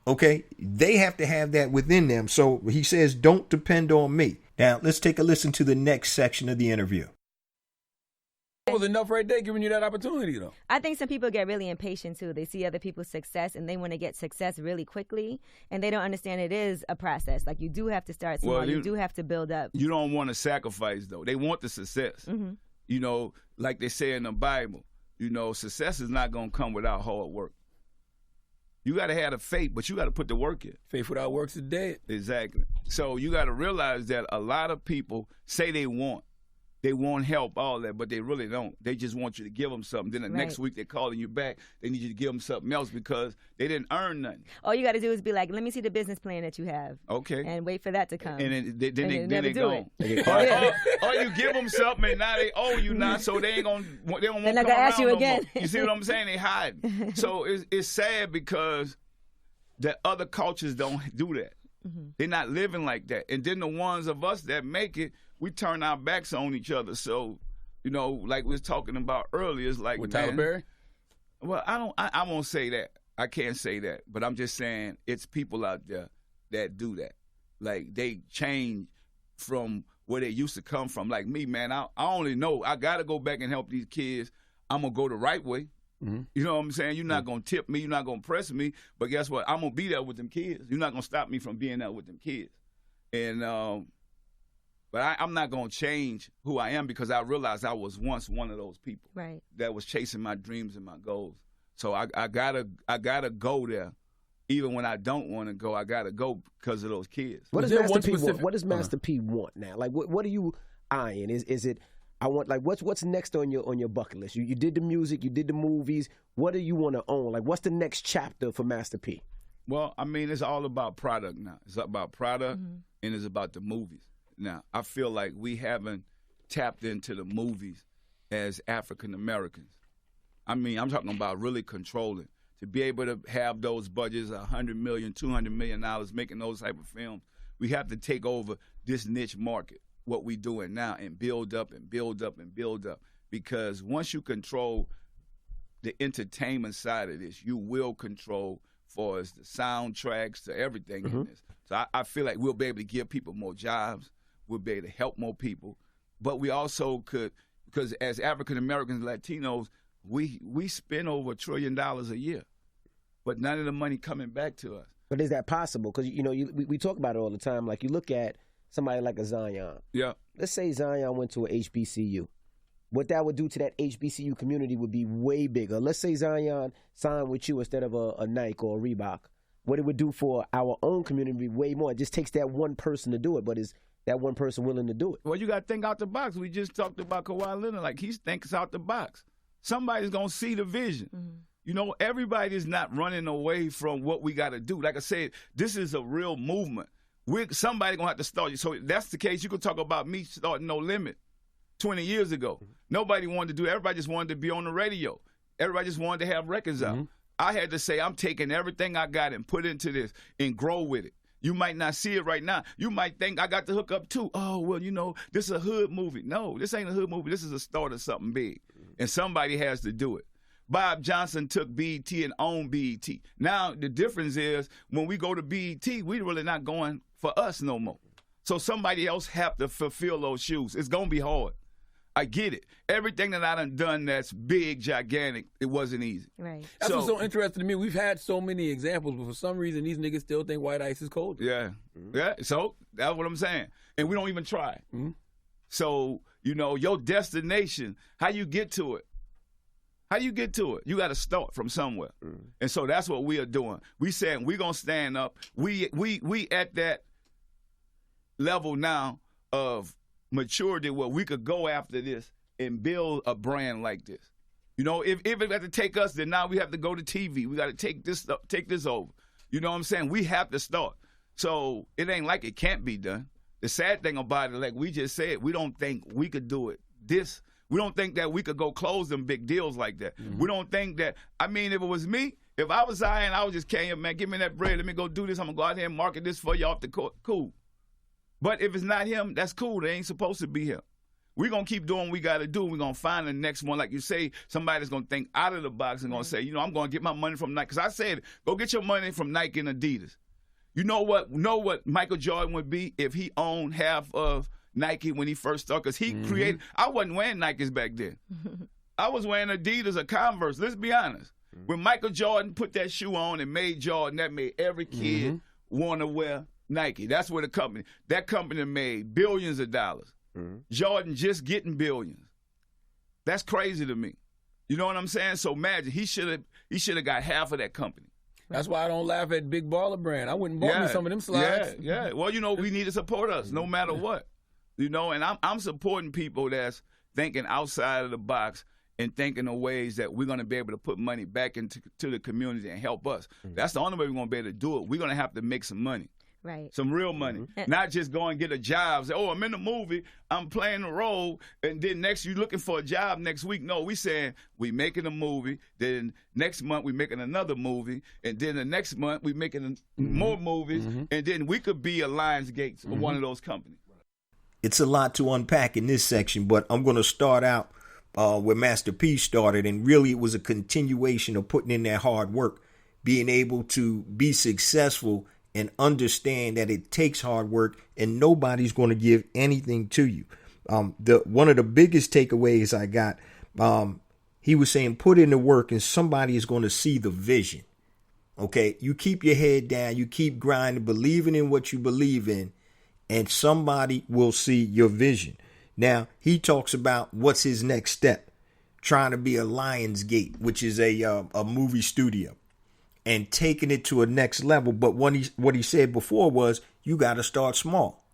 Speaker 2: Okay? They have to have that within them. So he says, don't depend on me. Now, let's take a listen to the next section of the interview.
Speaker 4: That was enough right there giving you that opportunity, though.
Speaker 6: I think some people get really impatient, too. They see other people's success, and they want to get success really quickly, and they don't understand it is a process. Like, you do have to start small. You do have to build up.
Speaker 5: You don't want to sacrifice, though. They want the success.
Speaker 6: Mm-hmm.
Speaker 5: You know, like they say in the Bible, you know, success is not going to come without hard work. You got to have the faith, but you got to put the work in.
Speaker 4: Faith without works is dead.
Speaker 5: Exactly. So you got to realize that a lot of people say they want help, all that, but they really don't. They just want you to give them something. Then the next week they're calling you back. They need you to give them something else because they didn't earn nothing.
Speaker 6: All you got to do is be like, let me see the business plan that you have.
Speaker 5: Okay.
Speaker 6: And wait for that to come.
Speaker 5: And then they
Speaker 6: do
Speaker 5: go. Or you give them something and now they owe you now, so they don't want to come
Speaker 6: ask you
Speaker 5: no
Speaker 6: again.
Speaker 5: more. You see what I'm saying? They hide. So it's sad because the other cultures don't do that. Mm-hmm. They're not living like that. And then the ones of us that make it, we turn our backs on each other. So, you know, like we was talking about earlier, it's like,
Speaker 4: with Tyler Perry?
Speaker 5: Well, I won't say that. I can't say that. But I'm just saying it's people out there that do that. Like, they change from where they used to come from. Like me, man, I only know I got to go back and help these kids. I'm going to go the right way. Mm-hmm. You know what I'm saying? You're not going to tip me. You're not going to press me. But guess what? I'm going to be there with them kids. You're not going to stop me from being there with them kids. And but I'm not going to change who I am because I realized I was once one of those people that was chasing my dreams and my goals. So I gotta go there. Even when I don't want to go, I got to go because of those kids.
Speaker 3: What does Master P want? What does Master P want now? Like, what are you eyeing? Is it, I want, like, what's next on your bucket list? You did the music, you did the movies. What do you want to own? Like, what's the next chapter for Master P?
Speaker 5: Well, I mean, it's all about product now. It's about product and it's about the movies. Now, I feel like we haven't tapped into the movies as African Americans. I mean, I'm talking about really controlling. To be able to have those budgets, $100 million, $200 million, making those type of films, we have to take over this niche market, what we're doing now, and build up and build up and build up. Because once you control the entertainment side of this, you will control for us the soundtracks to everything in this. So I feel like we'll be able to give people more jobs. We'll be able to help more people. But we also could, because as African Americans, Latinos, we spend over $1 trillion a year. but none of the money coming back to us.
Speaker 3: But is that possible? Because, we talk about it all the time. Like, you look at somebody like a Zion.
Speaker 5: Yeah.
Speaker 3: Let's say Zion went to a HBCU. What that would do to that HBCU community would be way bigger. Let's say Zion signed with you instead of a Nike or a Reebok. What it would do for our own community would be way more. It just takes that one person to do it, but is that one person willing to do it?
Speaker 5: Well, you got to think out the box. We just talked about Kawhi Leonard. Like, he thinks out the box. Somebody's going to see the vision. Mm-hmm. Everybody's not running away from what we got to do. Like I said, this is a real movement. Somebody going to have to start. So if that's the case, you could talk about me starting No Limit 20 years ago. Mm-hmm. Nobody wanted to do it. Everybody just wanted to be on the radio. Everybody just wanted to have records out. I had to say, I'm taking everything I got and put into this and grow with it. You might not see it right now. You might think I got to hook up too. Oh, well, this is a hood movie. No, this ain't a hood movie. This is a start of something big. And somebody has to do it. Bob Johnson took BET and owned BET. Now, the difference is when we go to BET, we really not going for us no more. So somebody else have to fulfill those shoes. It's going to be hard. I get it. Everything that I done that's big, gigantic, it wasn't easy.
Speaker 6: Right.
Speaker 4: That's what's so interesting to me. We've had so many examples, but for some reason, these niggas still think white ice is cold.
Speaker 5: Yeah. Yeah. So that's what I'm saying. And we don't even try. Mm-hmm. So, your destination, how you get to it. How you get to it? You got to start from somewhere. Mm-hmm. And so that's what we are doing. We saying we're going to stand up. We at that level now of maturity where we could go after this and build a brand like this. If it got to take us, then now we have to go to TV. We got to take this over. You know what I'm saying? We have to start. So it ain't like it can't be done. The sad thing about it, like we just said, we don't think we could do it. We don't think that we could go close them big deals like that. Mm-hmm. We don't think that, if it was me, if I was Zion, I would just came here, man, give me that bread. Let me go do this. I'm going to go out here and market this for you off the court. Cool. But if it's not him, that's cool. They ain't supposed to be him. We're going to keep doing what we got to do. We're going to find the next one. Like you say, somebody's going to think out of the box and going to say, I'm going to get my money from Nike. Because I said, go get your money from Nike and Adidas. You know what Michael Jordan would be if he owned half of Nike when he first started? Because he created, I wasn't wearing Nikes back then. I was wearing Adidas or Converse. Let's be honest. When Michael Jordan put that shoe on and made Jordan, that made every kid want to wear Nike. That's where that company made billions of dollars. Jordan just getting billions. That's crazy to me. You know what I'm saying? So imagine he should have got half of that company.
Speaker 4: That's why I don't laugh at Big Baller Brand. I wouldn't buy me some of them slides.
Speaker 5: Yeah. Well, we need to support us no matter what. And I'm supporting people that's thinking outside of the box and thinking of ways that we're going to be able to put money back into the community and help us. That's the only way we're going to be able to do it. We're going to have to make some money.
Speaker 6: Right.
Speaker 5: Some real money. Not just go and get a job. Say, I'm in the movie, I'm playing a role, and then next you looking for a job next week. No, we saying we making a movie, then next month we making another movie, and then the next month we making more movies, and then we could be a Lionsgate or one of those companies.
Speaker 2: It's a lot to unpack in this section, but I'm going to start out where Master P started, and really it was a continuation of putting in that hard work, being able to be successful and understand that it takes hard work and nobody's going to give anything to you. One of the biggest takeaways I got, he was saying, put in the work and somebody is going to see the vision. Okay. You keep your head down. You keep grinding, believing in what you believe in, and somebody will see your vision. Now he talks about what's his next step, trying to be a Lionsgate, which is a movie studio, and taking it to a next level. But what he said before was, you got to start small.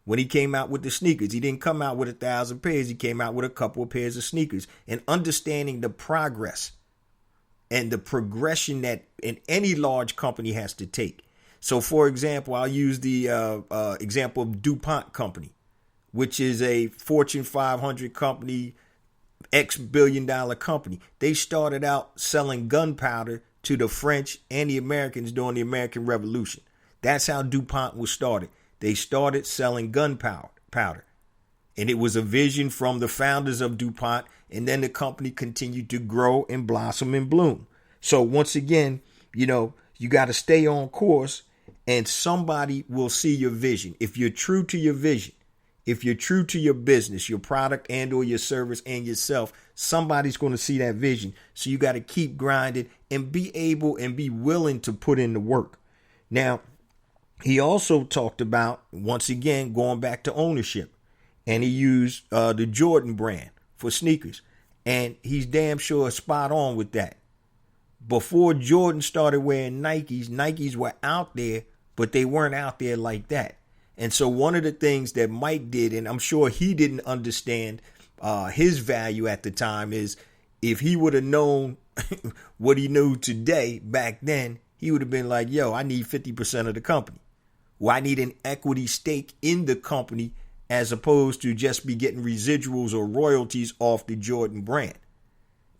Speaker 2: When he came out with the sneakers, he didn't come out with 1,000 pairs. He came out with a couple of pairs of sneakers, and understanding the progress and the progression that any large company has to take. So, for example, I'll use the example of DuPont Company, which is a Fortune 500 company, X billion-dollar company. They started out selling gunpowder to the French and the Americans during the American Revolution. That's how DuPont was started. They started selling gunpowder. And it was a vision from the founders of DuPont, and then the company continued to grow and blossom and bloom. So once again, you got to stay on course, and somebody will see your vision. If you're true to your vision if you're true to your business, your product and or your service and yourself, somebody's going to see that vision. So you got to keep grinding and be able and be willing to put in the work. Now, he also talked about, once again, going back to ownership. And he used the Jordan brand for sneakers. And he's damn sure spot on with that. Before Jordan started wearing Nikes were out there, but they weren't out there like that. And so one of the things that Mike did, and I'm sure he didn't understand his value at the time, is if he would have known what he knew today back then, he would have been like, yo, I need 50% of the company. Well, I need an equity stake in the company as opposed to just be getting residuals or royalties off the Jordan brand.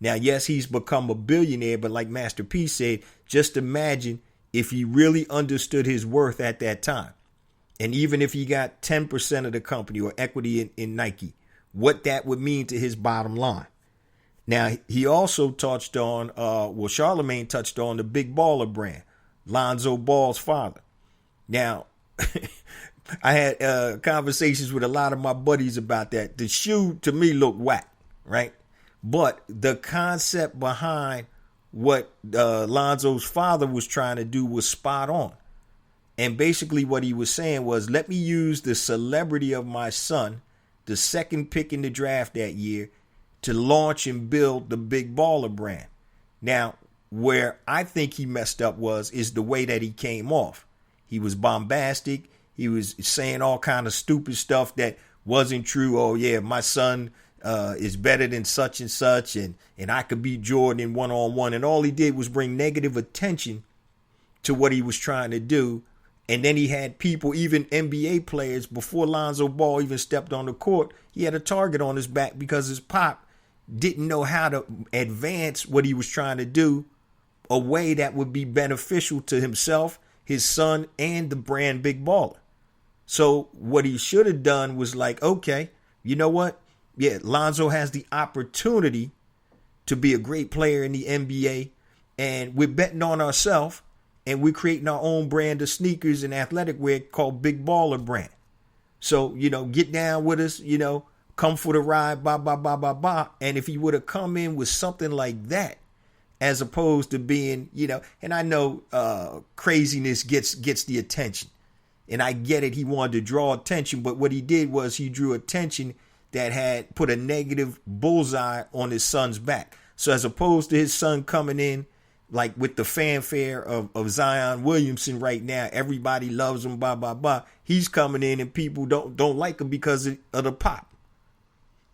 Speaker 2: Now, yes, he's become a billionaire, but like Master P said, just imagine if he really understood his worth at that time. And even if he got 10% of the company or equity in Nike, what that would mean to his bottom line. Now, he also touched on, Charlemagne touched on the Big Baller brand, Lonzo Ball's father. Now, I had conversations with a lot of my buddies about that. The shoe, to me, looked whack, right? But the concept behind what Lonzo's father was trying to do was spot on. And basically what he was saying was, let me use the celebrity of my son, the second pick in the draft that year, to launch and build the Big Baller brand. Now, where I think he messed up is the way that he came off. He was bombastic. He was saying all kind of stupid stuff that wasn't true. Oh, yeah, my son is better than such and such, and I could beat Jordan in one-on-one. And all he did was bring negative attention to what he was trying to do. And then he had people, even NBA players, before Lonzo Ball even stepped on the court, he had a target on his back because his pop didn't know how to advance what he was trying to do a way that would be beneficial to himself, his son, and the brand Big Baller. So what he should have done was like, okay, you know what? Yeah, Lonzo has the opportunity to be a great player in the NBA, and we're betting on ourselves, and we're creating our own brand of sneakers and athletic wear called Big Baller brand. So, get down with us, come for the ride, blah, blah, blah, blah, blah. And if he would have come in with something like that, as opposed to being, and I know craziness gets the attention. And I get it, he wanted to draw attention, but what he did was he drew attention that had put a negative bullseye on his son's back. So as opposed to his son coming in, like with the fanfare of Zion Williamson right now, everybody loves him, blah, blah, blah. He's coming in and people don't like him because of the pop.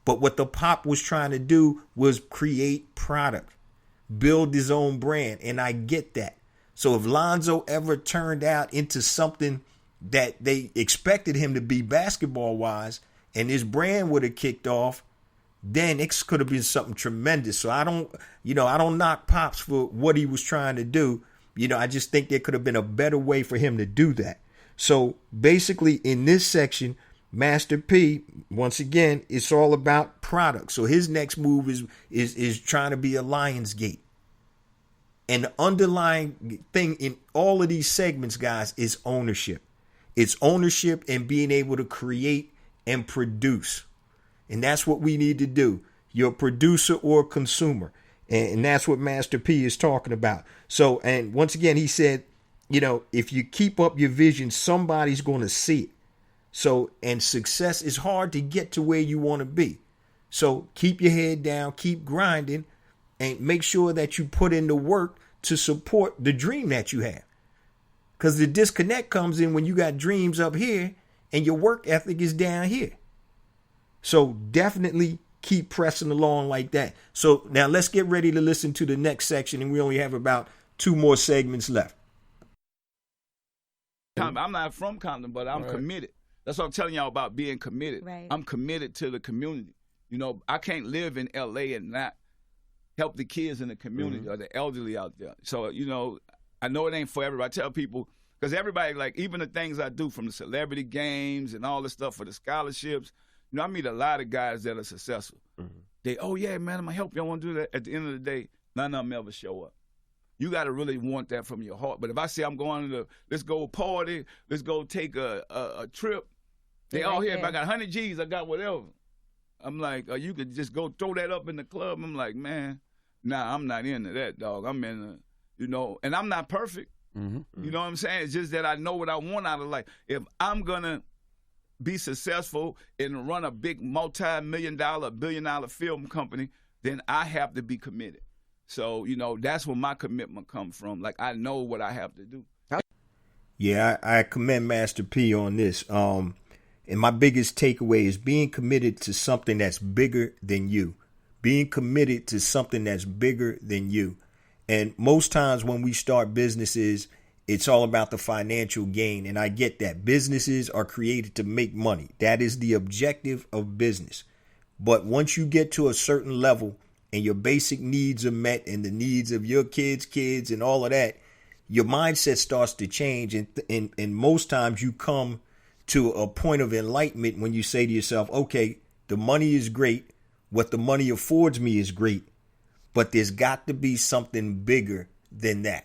Speaker 2: But what the pop was trying to do was create product, build his own brand. And I get that. So if Lonzo ever turned out into something that they expected him to be basketball wise, and his brand would have kicked off, then it could have been something tremendous. So I don't knock Pops for what he was trying to do. I just think there could have been a better way for him to do that. So basically in this section, Master P, once again, it's all about product. So his next move is trying to be a Lionsgate. And the underlying thing in all of these segments, guys, is ownership. It's ownership and being able to create and produce. And that's what we need to do. You're a producer or a consumer. And that's what Master P is talking about. So, and once again, he said, if you keep up your vision, somebody's going to see it. So, and success is hard to get to where you want to be. So keep your head down, keep grinding, and make sure that you put in the work to support the dream that you have. Because the disconnect comes in when you got dreams up here and your work ethic is down here. So definitely keep pressing along like that. So now let's get ready to listen to the next section, and we only have about 2 more segments left.
Speaker 5: I'm not from Compton, but I'm committed. That's what I'm telling y'all about being committed.
Speaker 6: Right.
Speaker 5: I'm committed to the community. I can't live in L.A. and not help the kids in the community or the elderly out there. So, I know it ain't for everybody. I tell people, because everybody, like, even the things I do from the celebrity games and all the stuff for the scholarships, I meet a lot of guys that are successful. Mm-hmm. They, oh, yeah, man, I'm going to help you. I want to do that. At the end of the day, none of them ever show up. You got to really want that from your heart. But if I say I'm going to let's go party, let's go take a trip, They
Speaker 6: right
Speaker 5: all here.
Speaker 6: there.
Speaker 5: If I got 100 G's, I got whatever. I'm like, you could just go throw that up in the club. I'm like, man, nah, I'm not into that, dog. I'm in, and I'm not perfect.
Speaker 4: Mm-hmm.
Speaker 5: You know what I'm saying? It's just that I know what I want out of life. If I'm gonna be successful and run a big multi-million-dollar, billion-dollar film company, then I have to be committed. So, that's where my commitment comes from. Like, I know what I have to do.
Speaker 2: Yeah, I commend Master P on this. And my biggest takeaway is being committed to something that's bigger than you. Being committed to something that's bigger than you. And most times when we start businesses, it's all about the financial gain. And I get that. Businesses are created to make money. That is the objective of business. But once you get to a certain level and your basic needs are met and the needs of your kids and all of that, your mindset starts to change. And most times you come to a point of enlightenment when you say to yourself, okay, the money is great. What the money affords me is great. But there's got to be something bigger than that.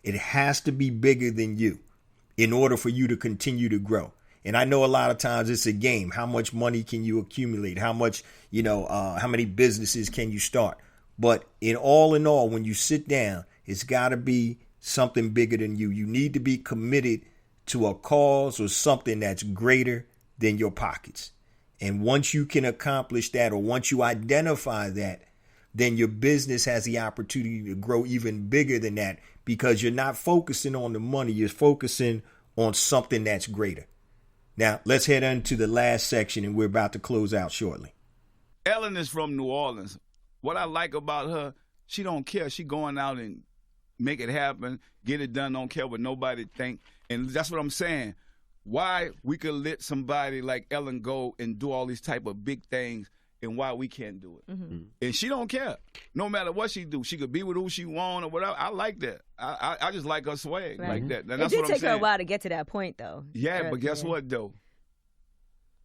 Speaker 2: It has to be bigger than you in order for you to continue to grow. And I know a lot of times it's a game. How much money can you accumulate? How much, how many businesses can you start? But in all, when you sit down, it's got to be something bigger than you. You need to be committed to a cause or something that's greater than your pockets. And once you can accomplish that, or once you identify that, then your business has the opportunity to grow even bigger than that, because you're not focusing on the money. You're focusing on something that's greater. Now, let's head on to the last section, and we're about to close out shortly.
Speaker 5: Ellen is from New Orleans. What I like about her, she don't care. She going out and make it happen, get it done, don't care what nobody think. And that's what I'm saying. Why we could let somebody like Ellen go and do all these type of big things, and why we can't do it. Mm-hmm. And she don't care. No matter what she do, she could be with who she want or whatever. I like that. I just like her swag like that. And that's
Speaker 6: it did
Speaker 5: what
Speaker 6: take
Speaker 5: I'm saying.
Speaker 6: her a while to get to that point, though.
Speaker 5: Yeah, but guess what, though?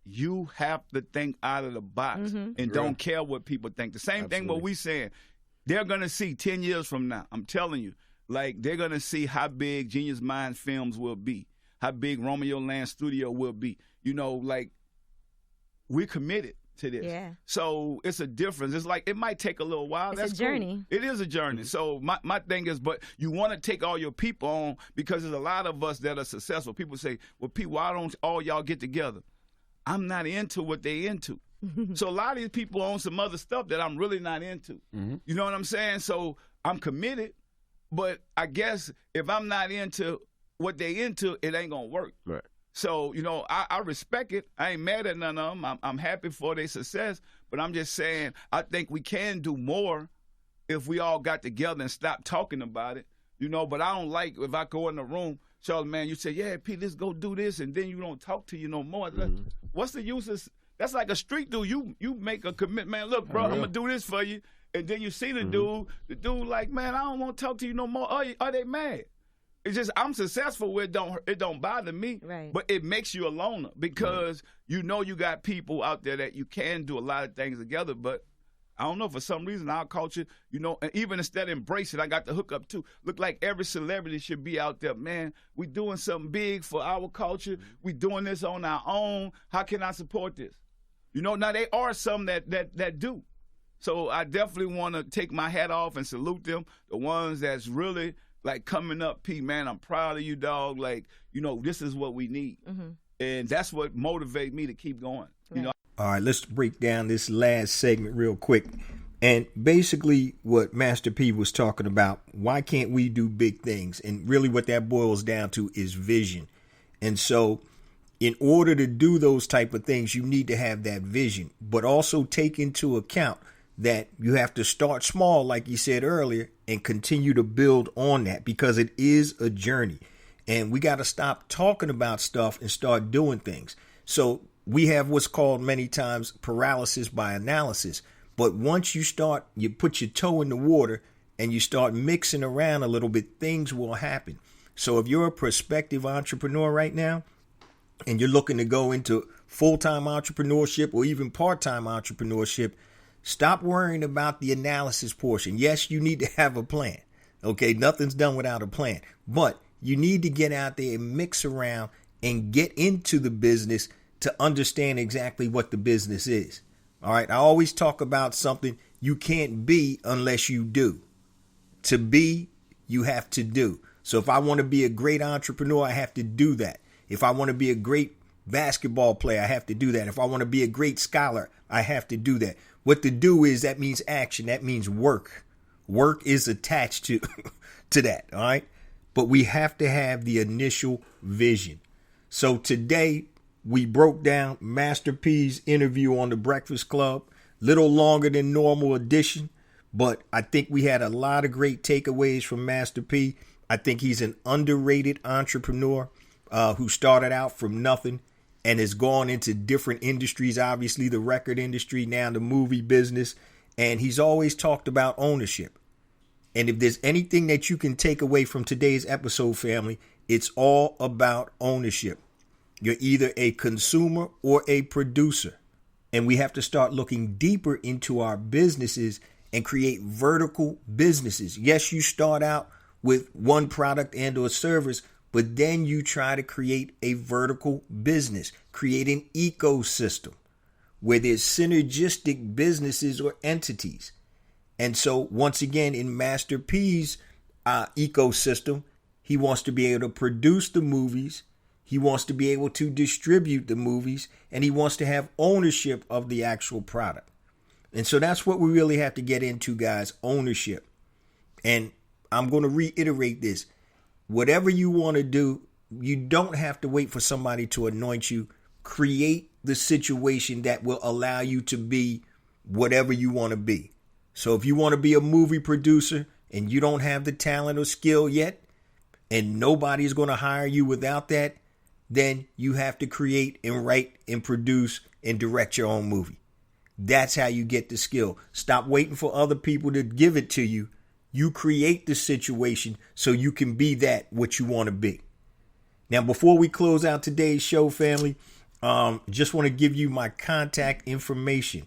Speaker 5: You have to think out of the box and don't care what people think. The same thing what we saying. They're going to see 10 years from now. I'm telling you. Like, they're going to see how big Genius Mind Films will be, how big Romeo Land Studio will be. Like, we're committed to this.
Speaker 6: Yeah.
Speaker 5: So it's a difference. It's like, it might take a little while.
Speaker 6: It's
Speaker 5: That's
Speaker 6: a journey.
Speaker 5: Cool. It is a journey. So my thing is, but you want to take all your people on, because there's a lot of us that are successful. People say, well, why don't all y'all get together? I'm not into what they into. So a lot of these people own some other stuff that I'm really not into. Mm-hmm. You know what I'm saying? So I'm committed, but I guess if I'm not into what they into, it ain't going to work.
Speaker 3: Right.
Speaker 5: So, I respect it. I ain't mad at none of them. I'm happy for their success, but I'm just saying I think we can do more if we all got together and stop talking about it, But I don't like if I go in the room, Charlie, man, you say, yeah, Pete, let's go do this, and then you don't talk to you no more. Mm-hmm. What's the use of that's like a street dude. You make a commitment, man, look, bro, I'm going to do this for you, and then you see the dude like, man, I don't want to talk to you no more. Are they mad? It's just I'm successful with it don't bother me,
Speaker 6: right.
Speaker 5: But it makes you a loner because you got people out there that you can do a lot of things together. But I don't know, for some reason our culture, and even instead of embrace it, I got the hookup too. Look like every celebrity should be out there, man. We doing something big for our culture. We doing this on our own. How can I support this? Now they are some that do. So I definitely want to take my hat off and salute them, the ones that's really like coming up, P, man, I'm proud of you, dog. Like, this is what we need. Mm-hmm. And that's what motivates me to keep going.
Speaker 6: Right.
Speaker 2: All right, let's break down this last segment real quick. And basically what Master P was talking about, why can't we do big things? And really what that boils down to is vision. And so in order to do those type of things, you need to have that vision, but also take into account that you have to start small, like you said earlier, and continue to build on that, because it is a journey. And we got to stop talking about stuff and start doing things. So we have what's called many times paralysis by analysis. But once you put your toe in the water and you start mixing around a little bit, things will happen. So if you're a prospective entrepreneur right now and you're looking to go into full-time entrepreneurship or even part-time entrepreneurship, stop worrying about the analysis portion. Yes, you need to have a plan. Okay, nothing's done without a plan. But you need to get out there and mix around and get into the business to understand exactly what the business is. All right. I always talk about something you can't be unless you do. To be, you have to do. So if I want to be a great entrepreneur, I have to do that. If I want to be a great basketball player, I have to do that. If I want to be a great scholar, I have to do that. What to do is, that means action. That means work. Work is attached to, to that. All right. But we have to have the initial vision. So today we broke down Master P's interview on the Breakfast Club, little longer than normal edition, but I think we had a lot of great takeaways from Master P. I think he's an underrated entrepreneur who started out from nothing and has gone into different industries, obviously the record industry, now the movie business. And he's always talked about ownership. And if there's anything that you can take away from today's episode, family, it's all about ownership. You're either a consumer or a producer. And we have to start looking deeper into our businesses and create vertical businesses. Yes, you start out with one product and or service, but then you try to create a vertical business, create an ecosystem where there's synergistic businesses or entities. And so once again, in Master P's ecosystem, he wants to be able to produce the movies. He wants to be able to distribute the movies, and he wants to have ownership of the actual product. And so that's what we really have to get into, guys, ownership. And I'm going to reiterate this. Whatever you want to do, you don't have to wait for somebody to anoint you. Create the situation that will allow you to be whatever you want to be. So if you want to be a movie producer and you don't have the talent or skill yet, and nobody's going to hire you without that, then you have to create and write and produce and direct your own movie. That's how you get the skill. Stop waiting for other people to give it to you. You create the situation so you can be that what you want to be. Now, before we close out today's show, family, just want to give you my contact information.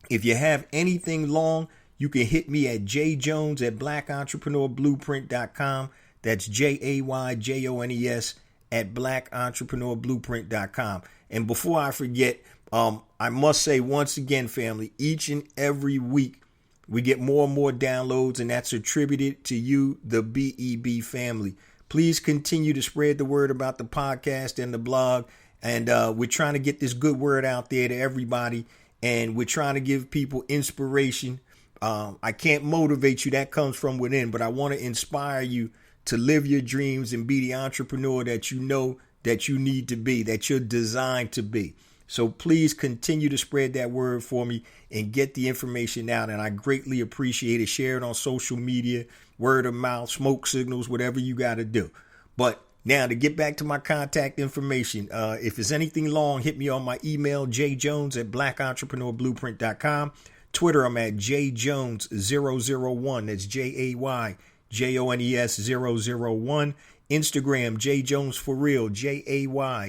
Speaker 2: If you have anything long, you can hit me at jjones@blackentrepreneurblueprint.com. That's JAYJONES at blackentrepreneurblueprint.com. And before I forget, I must say once again, family, each and every week, we get more and more downloads, and that's attributed to you, the BEB family. Please continue to spread the word about the podcast and the blog. And we're trying to get this good word out there to everybody. And we're trying to give people inspiration. I can't motivate you. That comes from within. But I want to inspire you to live your dreams and be the entrepreneur that you know that you need to be, that you're designed to be. So please continue to spread that word for me and get the information out. And I greatly appreciate it. Share it on social media, word of mouth, smoke signals, whatever you got to do. But now to get back to my contact information, if it's anything long, hit me on my email, jjones@blackentrepreneurblueprint.com. Twitter, I'm at jjones001. That's JAYJONES001. Instagram, jjonesforreal,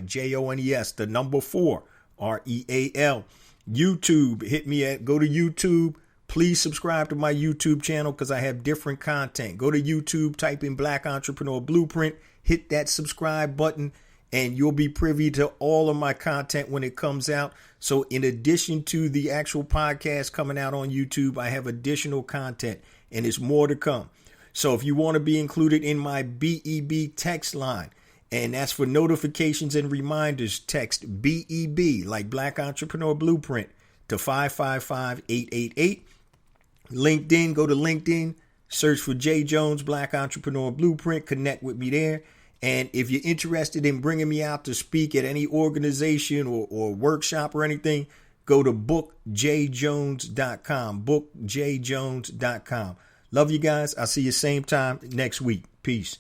Speaker 2: JAYJONES, the number 4. REAL. YouTube, go to YouTube. Please subscribe to my YouTube channel because I have different content. Go to YouTube, type in Black Entrepreneur Blueprint, hit that subscribe button, and you'll be privy to all of my content when it comes out. So in addition to the actual podcast coming out on YouTube, I have additional content, and it's more to come. So if you want to be included in my BEB text line, and that's for notifications and reminders, text BEB, like Black Entrepreneur Blueprint, to 555-888. LinkedIn, go to LinkedIn, search for J Jones Black Entrepreneur Blueprint, connect with me there. And if you're interested in bringing me out to speak at any organization or workshop or anything, go to bookjjones.com, bookjjones.com. Love you guys. I'll see you same time next week. Peace.